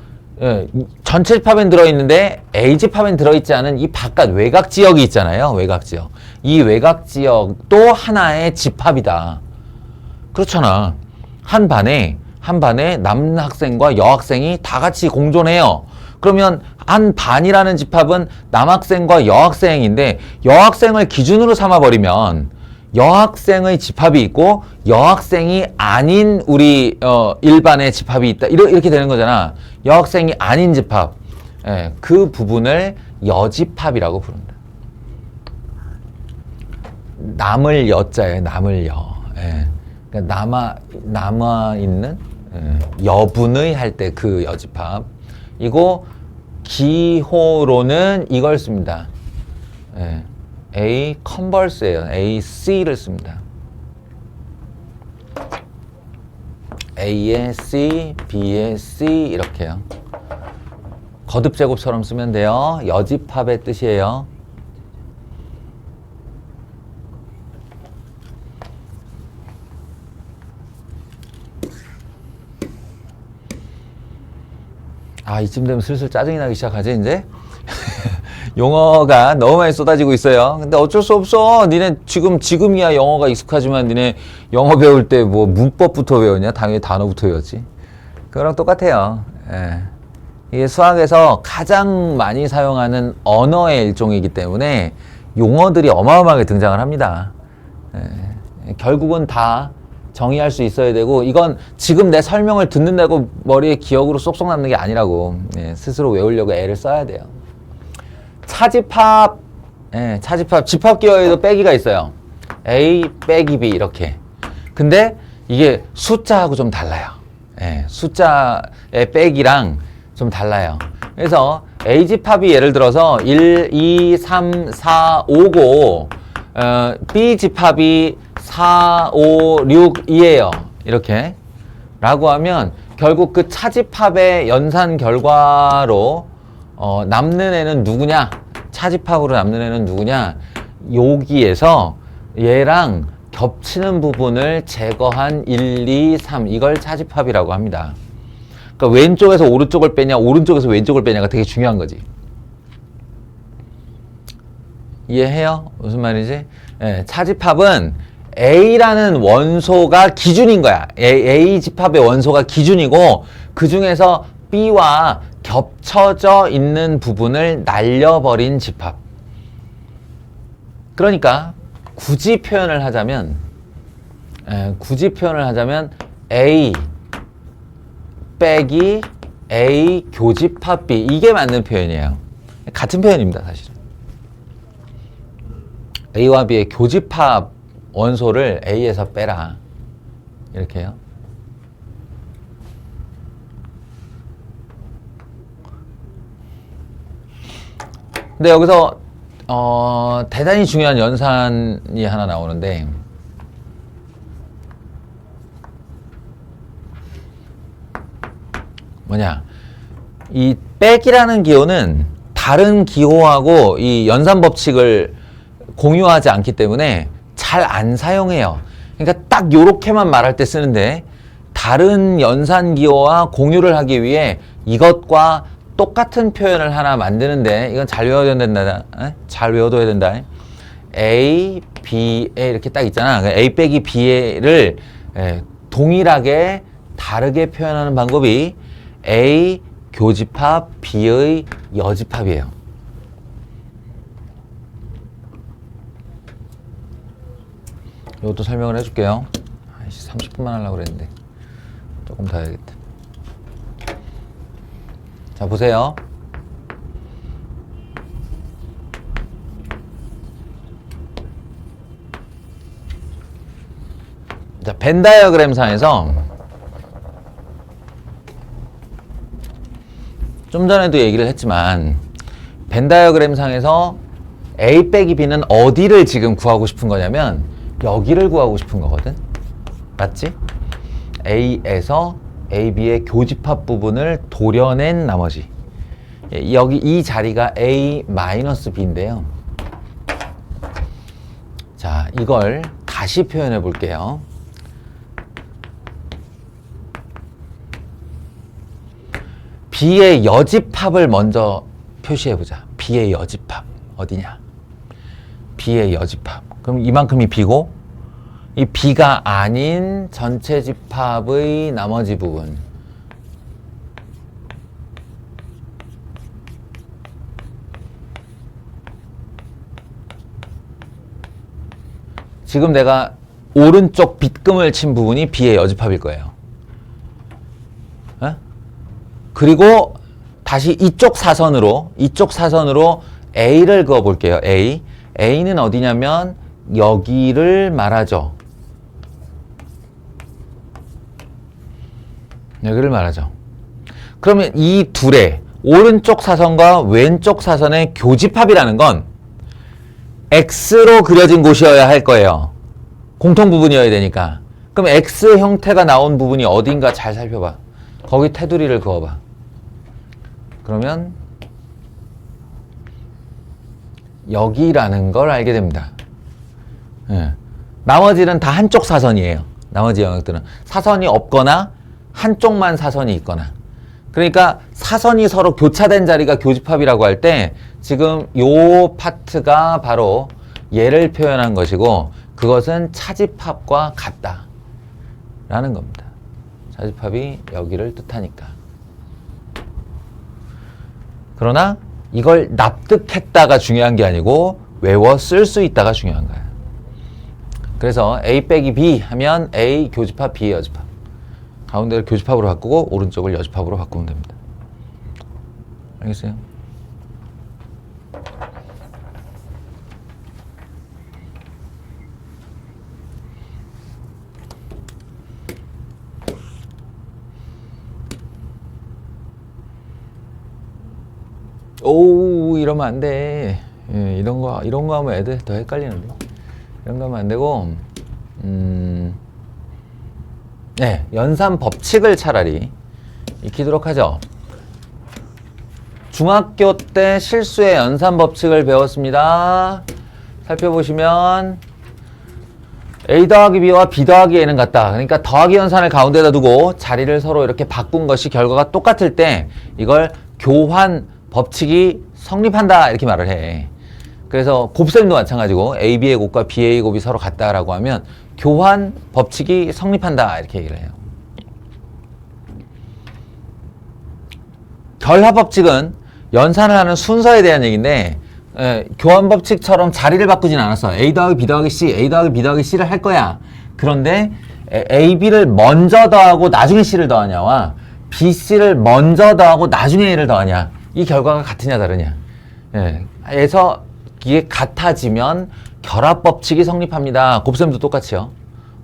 전체 집합엔 들어있는데 A 집합엔 들어있지 않은 이 바깥 외곽 지역이 있잖아요. 외곽 지역. 이 외곽 지역도 하나의 집합이다. 그렇잖아. 한 반에 남학생과 여학생이 다 같이 공존해요. 그러면 한 반이라는 집합은 남학생과 여학생인데 여학생을 기준으로 삼아버리면 여학생의 집합이 있고 여학생이 아닌 우리 일반의 집합이 있다. 이렇게 되는 거잖아. 여학생이 아닌 집합. 그 부분을 여집합이라고 부른다. 남을 여자예요. 남을 여. 그러니까 남아있는 여분의 할 때 그 여집합. 이거 기호로는 이걸 씁니다. A 컨버스예요. AC를 씁니다. A의 C, B의 C 이렇게요. 거듭 제곱처럼 쓰면 돼요. 여집합의 뜻이에요. 이쯤 되면 슬슬 짜증이 나기 시작하지, 이제? 용어가 너무 많이 쏟아지고 있어요. 근데 어쩔 수 없어. 니네 지금이야 영어가 익숙하지만 니네 영어 배울 때 뭐 문법부터 배웠냐? 당연히 단어부터 배웠지. 그거랑 똑같아요. 이게 수학에서 가장 많이 사용하는 언어의 일종이기 때문에 용어들이 어마어마하게 등장을 합니다. 결국은 다 정의할 수 있어야 되고, 이건 지금 내 설명을 듣는다고 머리에 기억으로 쏙쏙 남는 게 아니라고, 스스로 외우려고 애를 써야 돼요. 차집합, 집합 기호에도 빼기가 있어요. A 빼기 B 이렇게. 근데 이게 숫자하고 좀 달라요. 숫자의 빼기랑 좀 달라요. 그래서 A 집합이 예를 들어서 1, 2, 3, 4, 5고 B 집합이 4, 5, 6, 2예요. 이렇게. 라고 하면 결국 그 차집합의 연산 결과로 남는 애는 누구냐? 차집합으로 남는 애는 누구냐? 여기에서 얘랑 겹치는 부분을 제거한 1, 2, 3 이걸 차집합이라고 합니다. 그러니까 왼쪽에서 오른쪽을 빼냐, 오른쪽에서 왼쪽을 빼냐가 되게 중요한 거지. 이해해요? 무슨 말이지? 차집합은 A라는 원소가 기준인 거야. A 집합의 원소가 기준이고 그 중에서 B와 겹쳐져 있는 부분을 날려버린 집합. 그러니까 굳이 표현을 하자면 A 빼기 A 교집합 B 이게 맞는 표현이에요. 같은 표현입니다, 사실은. A와 B의 교집합 원소를 A에서 빼라. 이렇게요. 근데 여기서 대단히 중요한 연산이 하나 나오는데, 뭐냐, 이 빼기라는 기호는 다른 기호하고 이 연산 법칙을 공유하지 않기 때문에 잘 안 사용해요. 그러니까 딱 요렇게만 말할 때 쓰는데, 다른 연산기호와 공유를 하기 위해 이것과 똑같은 표현을 하나 만드는데 이건 잘 외워야 된다. 잘 외워둬야 된다. A, B에 이렇게 딱 있잖아. A 빼기 B를 동일하게 다르게 표현하는 방법이 A 교집합 B의 여집합이에요. 이것도 설명을 해줄게요. 30분만 하려고 그랬는데 조금 더 해야겠다. 자, 보세요. 자, 벤 다이어그램 상에서 좀 전에도 얘기를 했지만 벤 다이어그램 상에서 A 빼기 B는 어디를 지금 구하고 싶은 거냐면 여기를 구하고 싶은 거거든. 맞지? A에서 AB의 교집합 부분을 도려낸 나머지 여기 이 자리가 A-B인데요. 자, 이걸 다시 표현해 볼게요. B의 여집합을 먼저 표시해 보자. B의 여집합 어디냐? B의 여집합. 그럼 이만큼이 B고 이 B가 아닌 전체 집합의 나머지 부분. 지금 내가 오른쪽 빗금을 친 부분이 B의 여집합일 거예요. 그리고 다시 이쪽 사선으로 A를 그어 볼게요. A는 어디냐면 여기를 말하죠. 여기를 말하죠. 그러면 이 둘의 오른쪽 사선과 왼쪽 사선의 교집합이라는 건 X로 그려진 곳이어야 할 거예요. 공통 부분이어야 되니까. 그럼 X 형태가 나온 부분이 어딘가 잘 살펴봐. 거기 테두리를 그어봐. 그러면 여기라는 걸 알게 됩니다. 나머지는 다 한쪽 사선이에요. 나머지 영역들은 사선이 없거나 한쪽만 사선이 있거나. 그러니까 사선이 서로 교차된 자리가 교집합이라고 할 때 지금 요 파트가 바로 얘를 표현한 것이고 그것은 차집합과 같다 라는 겁니다. 차집합이 여기를 뜻하니까. 그러나 이걸 납득했다가 중요한 게 아니고 외워 쓸 수 있다가 중요한 거야. 그래서 A 빼기 B 하면 A 교집합 B 여집합. 가운데를 교집합으로 바꾸고 오른쪽을 여집합으로 바꾸면 됩니다. 알겠어요? 오, 이러면 안 돼. 이런 거 하면 애들 더 헷갈리는데. 이런 거 하면 안 되고, 연산 법칙을 차라리 익히도록 하죠. 중학교 때 실수의 연산 법칙을 배웠습니다. 살펴보시면, A 더하기 B와 B 더하기 A는 같다. 그러니까 더하기 연산을 가운데다 두고 자리를 서로 이렇게 바꾼 것이 결과가 똑같을 때 이걸 교환 법칙이 성립한다 이렇게 말을 해. 그래서 곱셈도 마찬가지고 AB의 곱과 BA의 곱이 서로 같다라고 하면 교환 법칙이 성립한다 이렇게 얘기를 해요. 결합 법칙은 연산을 하는 순서에 대한 얘기인데 교환 법칙처럼 자리를 바꾸진 않았어. A 더하기 B 더하기 C, A 더하기 B 더하기 C를 할 거야. 그런데 A, B를 먼저 더하고 나중에 C를 더하냐와 B, C를 먼저 더하고 나중에 A를 더하냐 이 결과가 같으냐 다르냐. 그래서 이게 같아지면 결합 법칙이 성립합니다. 곱셈도 똑같이요.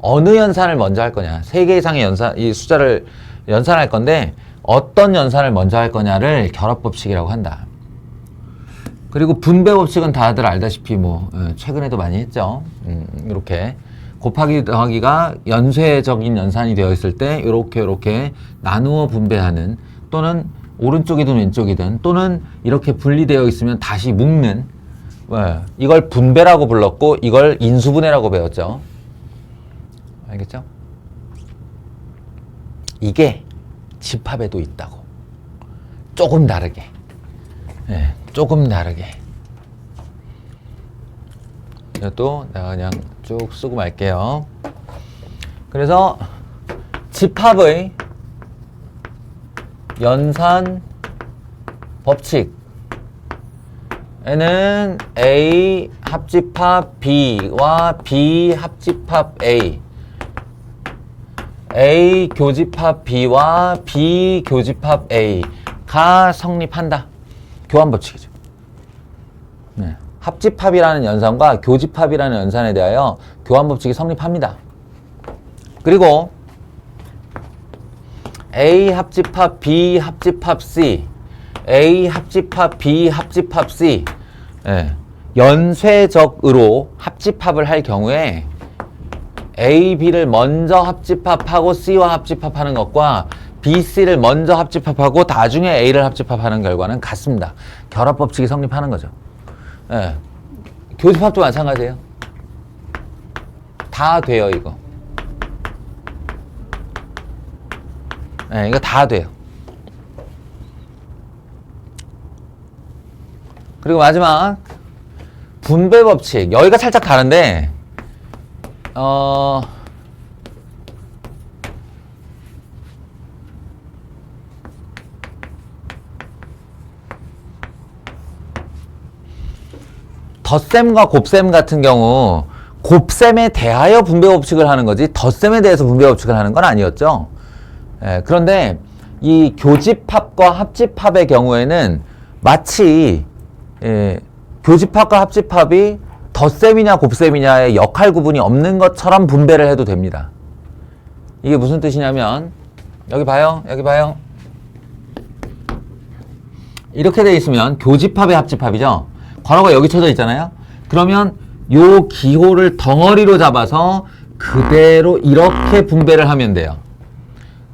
어느 연산을 먼저 할 거냐. 3개 이상의 이 숫자를 연산할 건데 어떤 연산을 먼저 할 거냐를 결합 법칙이라고 한다. 그리고 분배 법칙은 다들 알다시피 최근에도 많이 했죠. 이렇게 곱하기 더하기가 연쇄적인 연산이 되어 있을 때 이렇게 나누어 분배하는 또는 오른쪽이든 왼쪽이든 또는 이렇게 분리되어 있으면 다시 묶는 이걸 분배라고 불렀고 이걸 인수분해라고 배웠죠. 알겠죠? 이게 집합에도 있다고. 조금 다르게. 네, 조금 다르게. 이것도 내가 그냥 쭉 쓰고 말게요. 그래서 집합의 연산 법칙에는 A 합집합 B와 B 합집합 A, A 교집합 B와 B 교집합 A가 성립한다. 교환 법칙이죠. 네. 합집합이라는 연산과 교집합이라는 연산에 대하여 교환 법칙이 성립합니다. 그리고 A 합집합 B 합집합 C, A 합집합 B 합집합 C, 예, 연쇄적으로 합집합을 할 경우에 A, B를 먼저 합집합하고 C와 합집합하는 것과 B, C를 먼저 합집합하고 나중에 A를 합집합하는 결과는 같습니다. 결합 법칙이 성립하는 거죠. 예, 교집합도 마찬가지예요. 다 돼요, 이거. 예, 이거 다 돼요. 그리고 마지막 분배 법칙. 여기가 살짝 다른데 덧셈과 곱셈 같은 경우 곱셈에 대하여 분배 법칙을 하는 거지 덧셈에 대해서 분배 법칙을 하는 건 아니었죠. 예, 그런데 이 교집합과 합집합의 경우에는 마치 교집합과 합집합이 덧셈이냐 곱셈이냐의 역할 구분이 없는 것처럼 분배를 해도 됩니다. 이게 무슨 뜻이냐면 여기 봐요. 여기 봐요. 이렇게 돼 있으면 교집합의 합집합이죠. 괄호가 여기 쳐져 있잖아요. 그러면 요 기호를 덩어리로 잡아서 그대로 이렇게 분배를 하면 돼요.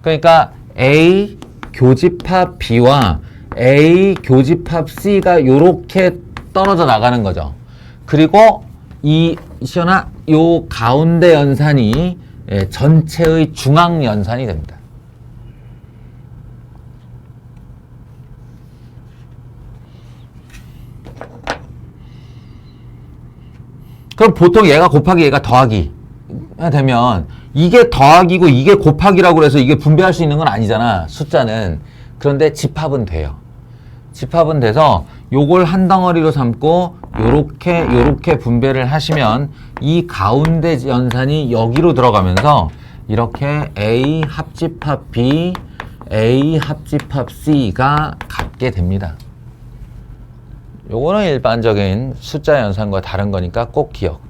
그러니까 A 교집합 B와 A 교집합 C가 요렇게 떨어져 나가는 거죠. 그리고 이 시연아 요 가운데 연산이 전체의 중앙 연산이 됩니다. 그럼 보통 얘가 곱하기 얘가 더하기 되면 이게 더하기고 이게 곱하기라고 해서 이게 분배할 수 있는 건 아니잖아, 숫자는. 그런데 집합은 돼요. 집합은 돼서 요걸 한 덩어리로 삼고 요렇게 분배를 하시면 이 가운데 연산이 여기로 들어가면서 이렇게 A 합집합 B, A 합집합 C가 같게 됩니다. 요거는 일반적인 숫자 연산과 다른 거니까 꼭 기억.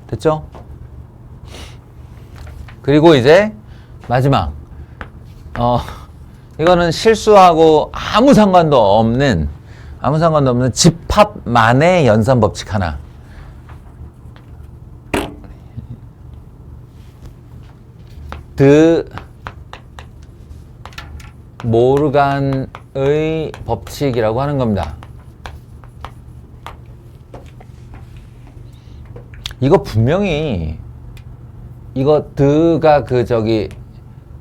됐죠? 그리고 이제 마지막 이거는 실수하고 아무 상관도 없는 집합만의 연산 법칙 하나. 드 모르간의 법칙이라고 하는 겁니다. 이거 분명히 이거 드가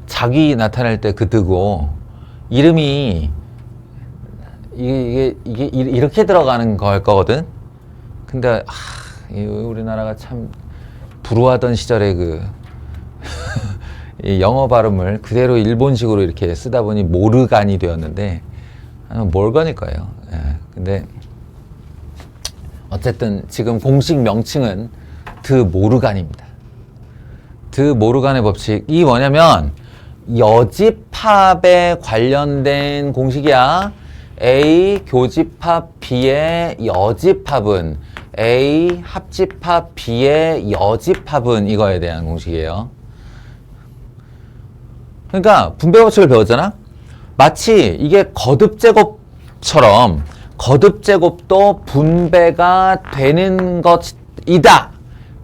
자기 나타낼 때 그 드고 이름이 이게 이렇게 들어가는 걸 거거든. 근데 우리나라가 참 불우하던 시절에 이 영어 발음을 그대로 일본식으로 이렇게 쓰다 보니 모르간이 되었는데 몰간일 거예요. 예, 근데 어쨌든 지금 공식 명칭은 드 모르간입니다. 드 모르간의 법칙이 뭐냐면 여집합에 관련된 공식이야. A 교집합 B의 여집합은 A 합집합 B의 여집합은 이거에 대한 공식이에요. 그러니까 분배 법칙을 배웠잖아. 마치 이게 거듭제곱처럼 거듭제곱도 분배가 되는 것이다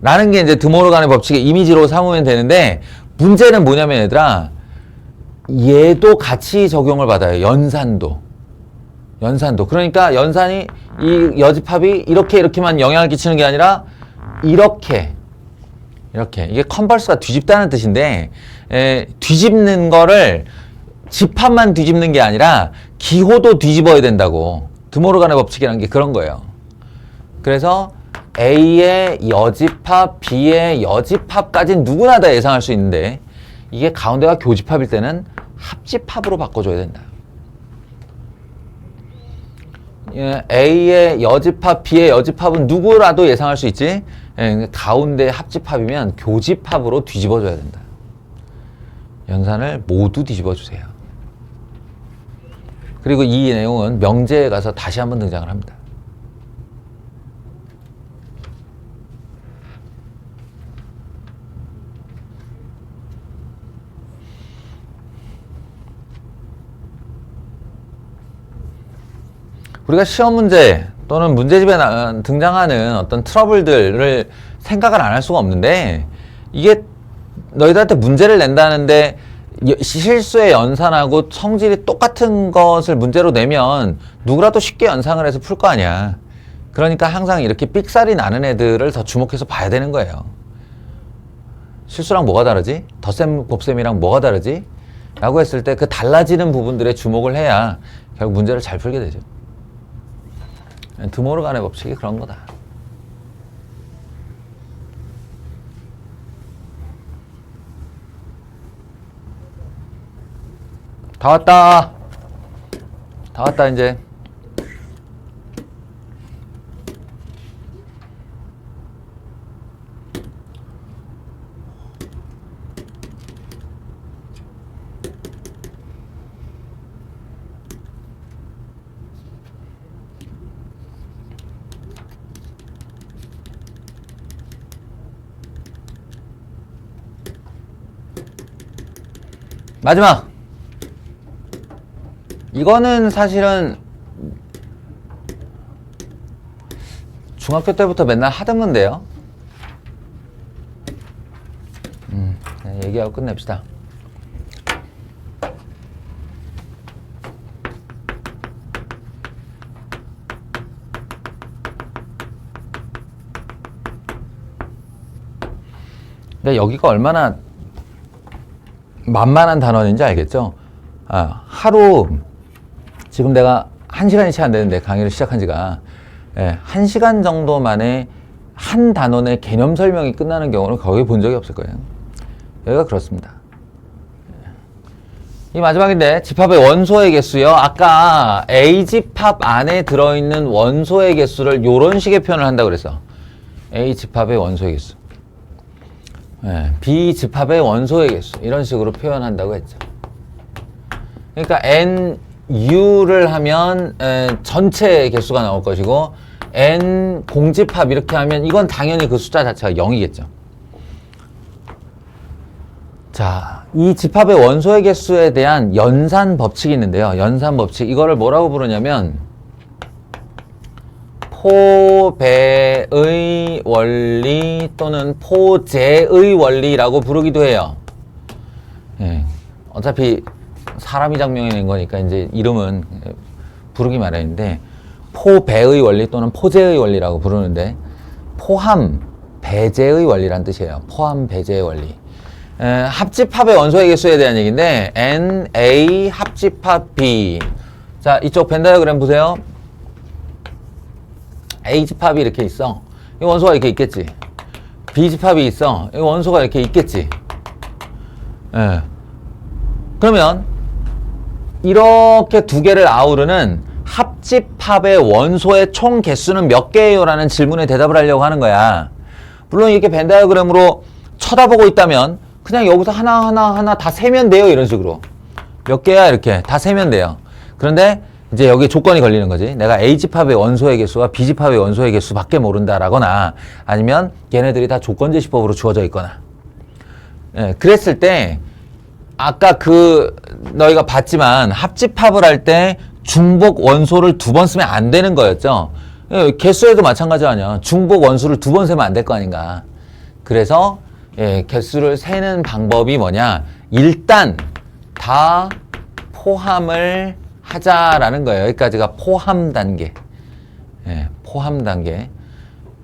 라는 게 이제 드모르간의 법칙의 이미지로 삼으면 되는데, 문제는 뭐냐면 얘들아, 얘도 같이 적용을 받아요. 연산도. 그러니까 연산이 이 여집합이 이렇게만 영향을 끼치는 게 아니라 이렇게 이게 컨버스가 뒤집다는 뜻인데, 뒤집는 거를 집합만 뒤집는 게 아니라 기호도 뒤집어야 된다고. 드모르간의 법칙이라는 게 그런 거예요. 그래서 A의 여집합, B의 여집합까지는 누구나 다 예상할 수 있는데, 이게 가운데가 교집합일 때는 합집합으로 바꿔줘야 된다. A의 여집합, B의 여집합은 누구라도 예상할 수 있지. 가운데 합집합이면 교집합으로 뒤집어줘야 된다. 연산을 모두 뒤집어주세요. 그리고 이 내용은 명제에 가서 다시 한번 등장을 합니다. 우리가 시험 문제 또는 문제집에 등장하는 어떤 트러블들을 생각을 안 할 수가 없는데, 이게 너희들한테 문제를 낸다는데 실수의 연산하고 성질이 똑같은 것을 문제로 내면 누구라도 쉽게 연상을 해서 풀 거 아니야. 그러니까 항상 이렇게 삑살이 나는 애들을 더 주목해서 봐야 되는 거예요. 실수랑 뭐가 다르지? 덧셈, 곱셈이랑 뭐가 다르지? 라고 했을 때 그 달라지는 부분들에 주목을 해야 결국 문제를 잘 풀게 되죠. 드모르간의 법칙이 그런 거다. 다 왔다 이제. 마지막. 이거는 사실은 중학교 때부터 맨날 하던 건데요. 그냥 얘기하고 끝냅시다. 근데 여기가 얼마나 만만한 단원인지 알겠죠? 하루, 지금 내가 1시간이 채 안 되는데 강의를 시작한 지가 1시간 정도 만에 한 단원의 개념 설명이 끝나는 경우는 거의 본 적이 없을 거예요. 여기가 그렇습니다. 이 마지막인데, 집합의 원소의 개수요. 아까 A집합 안에 들어있는 원소의 개수를 이런 식의 표현을 한다고 그랬어. A집합의 원소의 개수. B집합의 원소의 개수. 이런 식으로 표현한다고 했죠. 그러니까 NU를 하면 전체 개수가 나올 것이고, N 공집합 이렇게 하면 이건 당연히 그 숫자 자체가 0이겠죠. 자, 이 집합의 원소의 개수에 대한 연산 법칙이 있는데요. 연산 법칙. 이거를 뭐라고 부르냐면 포배의 원리 또는 포제의 원리라고 부르기도 해요. 어차피 사람이 장명해낸 거니까 이제 이름은 부르기 마련인데, 포배의 원리 또는 포제의 원리라고 부르는데, 포함 배제의 원리란 뜻이에요. 포함 배제의 원리. 합집합의 원소의 개수에 대한 얘기인데, NA 합집합 B. 자, 이쪽 벤 다이어그램 보세요. A집합이 이렇게 있어. 이 원소가 이렇게 있겠지. B집합이 있어. 이 원소가 이렇게 있겠지. 그러면 이렇게 두 개를 아우르는 합집합의 원소의 총 개수는 몇 개예요? 라는 질문에 대답을 하려고 하는 거야. 물론 이렇게 벤 다이어그램으로 쳐다보고 있다면 그냥 여기서 하나 다 세면 돼요. 이런 식으로. 몇 개야? 이렇게 다 세면 돼요. 그런데 이제 여기 조건이 걸리는 거지. 내가 A집합의 원소의 개수와 B집합의 원소의 개수밖에 모른다라거나, 아니면 걔네들이 다 조건제시법으로 주어져 있거나. 그랬을 때 아까 너희가 봤지만 합집합을 할 때 중복 원소를 2번 쓰면 안 되는 거였죠. 개수에도 마찬가지 아니야. 중복 원수를 2번 세면 안 될 거 아닌가. 그래서 개수를 세는 방법이 뭐냐? 일단 다 포함을 하자라는 거예요. 여기까지가 포함 단계. 포함 단계.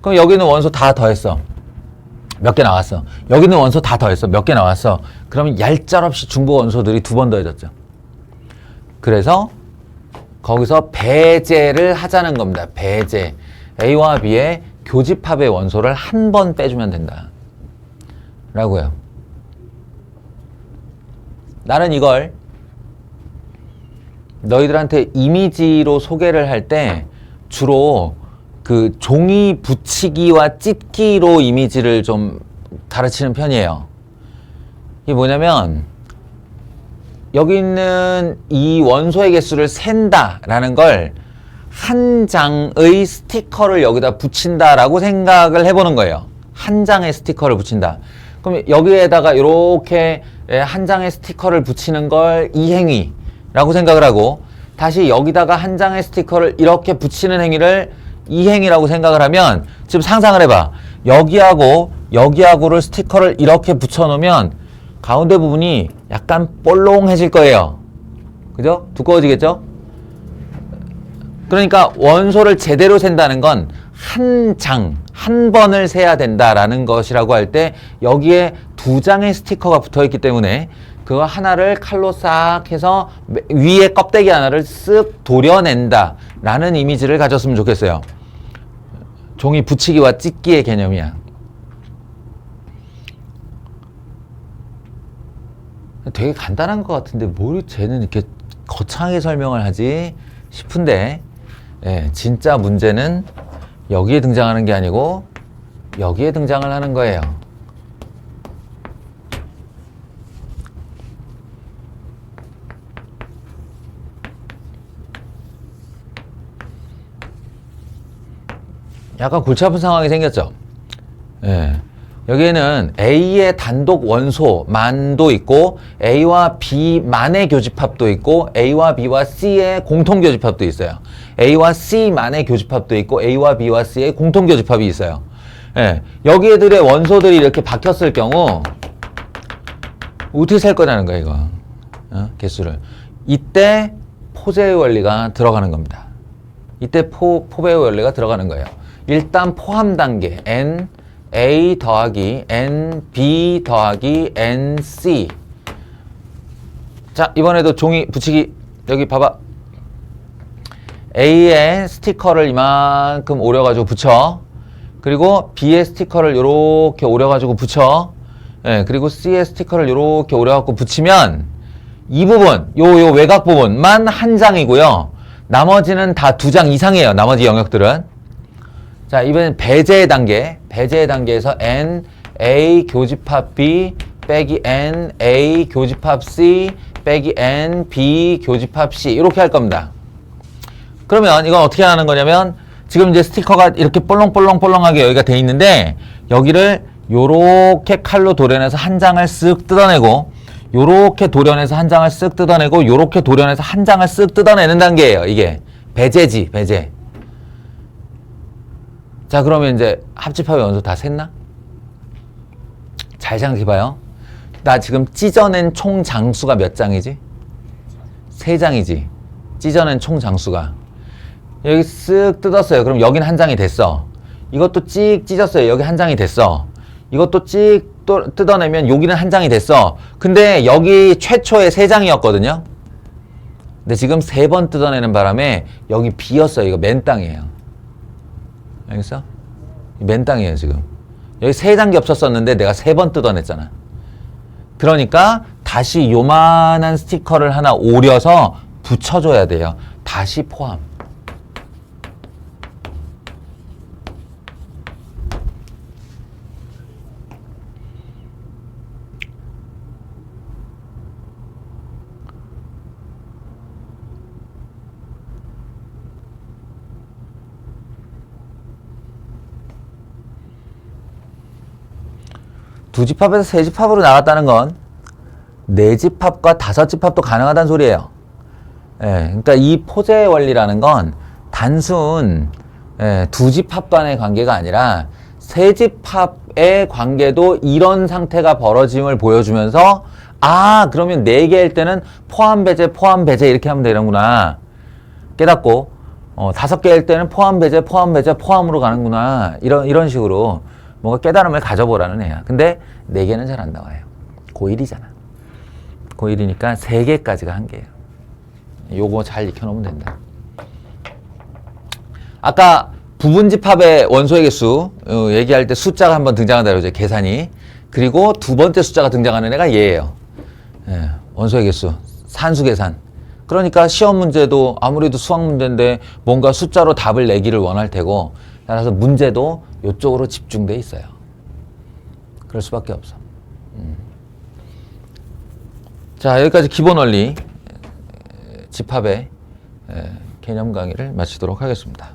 그럼 여기 있는 원소 다 더했어. 몇 개 나왔어. 여기 있는 원소 다 더했어. 몇 개 나왔어. 그러면 얄짤없이 중복 원소들이 2번 더해졌죠. 그래서 거기서 배제를 하자는 겁니다. 배제. A와 B의 교집합의 원소를 한 번 빼주면 된다. 라고요. 나는 이걸 너희들한테 이미지로 소개를 할 때 주로 그 종이 붙이기와 찢기로 이미지를 좀 가르치는 편이에요. 이게 뭐냐면 여기 있는 이 원소의 개수를 센다라는 걸 한 장의 스티커를 여기다 붙인다라고 생각을 해보는 거예요. 한 장의 스티커를 붙인다. 그럼 여기에다가 이렇게 한 장의 스티커를 붙이는 걸 이행위라고 생각을 하고, 다시 여기다가 한 장의 스티커를 이렇게 붙이는 행위를 이행위라고 생각을 하면, 지금 상상을 해봐. 여기하고를 스티커를 이렇게 붙여놓으면 가운데 부분이 약간 볼롱해질 거예요. 그죠? 두꺼워지겠죠? 그러니까 원소를 제대로 센다는 건 한 번을 세야 된다라는 것이라고 할 때 여기에 2장의 스티커가 붙어 있기 때문에 그거 하나를 칼로 싹 해서 위에 껍데기 하나를 쓱 도려낸다 라는 이미지를 가졌으면 좋겠어요. 종이 붙이기와 찢기의 개념이야. 되게 간단한 것 같은데 뭘 쟤는 이렇게 거창하게 설명을 하지 싶은데, 진짜 문제는 여기에 등장하는 게 아니고 여기에 등장을 하는 거예요. 약간 골치 아픈 상황이 생겼죠. 여기에는 A의 단독 원소만도 있고 A와 B만의 교집합도 있고 A와 B와 C의 공통 교집합도 있어요. A와 C만의 교집합도 있고 A와 B와 C의 공통 교집합이 있어요. 여기 애들의 원소들이 이렇게 박혔을 경우 어떻게 셀 거냐는 거야, 이거. 개수를. 이때 포제의 원리가 들어가는 겁니다. 이때 포배의 원리가 들어가는 거예요. 일단 포함 단계 N A 더하기 N B 더하기 N C. 자, 이번에도 종이 붙이기. 여기 봐봐. A의 스티커를 이만큼 오려가지고 붙여. 그리고 B의 스티커를 이렇게 오려가지고 붙여. 그리고 C의 스티커를 이렇게 오려갖고 붙이면 이 부분, 요 외곽 부분만 한 장이고요. 나머지는 다 2장 이상이에요. 나머지 영역들은. 자, 이번엔 배제의 단계. 배제의 단계에서 N, A 교집합 B 빼기 N, A 교집합 C 빼기 N, B 교집합 C. 이렇게 할 겁니다. 그러면 이건 어떻게 하는 거냐면, 지금 이제 스티커가 이렇게 볼렁볼렁볼렁하게 여기가 돼 있는데, 여기를 요렇게 칼로 도려내서 한 장을 쓱 뜯어내고, 요렇게 도려내서 한 장을 쓱 뜯어내고, 요렇게 도려내서 한 장을 쓱 뜯어내는 단계예요. 이게 배제지, 배제. 자, 그러면 이제 합집합의 원소 다 샜나? 잘 생각해봐요. 나 지금 찢어낸 총 장수가 몇 장이지? 3장이지. 찢어낸 총 장수가. 여기 쓱 뜯었어요. 그럼 여긴 한 장이 됐어. 이것도 찍 찢었어요. 여기 한 장이 됐어. 이것도 찍 또 뜯어내면 여기는 한 장이 됐어. 근데 여기 최초에 3장이었거든요. 근데 지금 3번 뜯어내는 바람에 여기 비었어요. 이거 맨 땅이에요. 알겠어? 맨 땅이에요, 지금. 여기 3장 겹쳤었는데 내가 3번 뜯어냈잖아. 그러니까 다시 요만한 스티커를 하나 오려서 붙여줘야 돼요. 다시 포함. 두 집합에서 세 집합으로 나갔다는 건 네 집합과 5집합도 가능하다는 소리예요. 그러니까 이 포제의 원리라는 건 단순 두 집합 간의 관계가 아니라 세집합의 관계도 이런 상태가 벌어짐을 보여주면서 아, 그러면 4개 할 때는 포함 배제 이렇게 하면 되는구나 깨닫고 5개 할 때는 포함 배제 포함으로 가는구나 이런 식으로 뭔가 깨달음을 가져보라는 애야. 근데 4개는 잘 안 나와요. 고1이잖아. 고1이니까 3개까지가 한계예요. 요거 잘 익혀놓으면 된다. 아까 부분집합의 원소의 개수 얘기할 때 숫자가 한번 등장한다 그러죠. 계산이. 그리고 두 번째 숫자가 등장하는 애가 얘예요. 예, 원소의 개수. 산수 계산. 그러니까 시험 문제도 아무래도 수학 문제인데 뭔가 숫자로 답을 내기를 원할 테고 따라서 문제도 이쪽으로 집중돼 있어요. 그럴 수밖에 없어. 자, 여기까지 기본 원리 집합의 개념 강의를 마치도록 하겠습니다.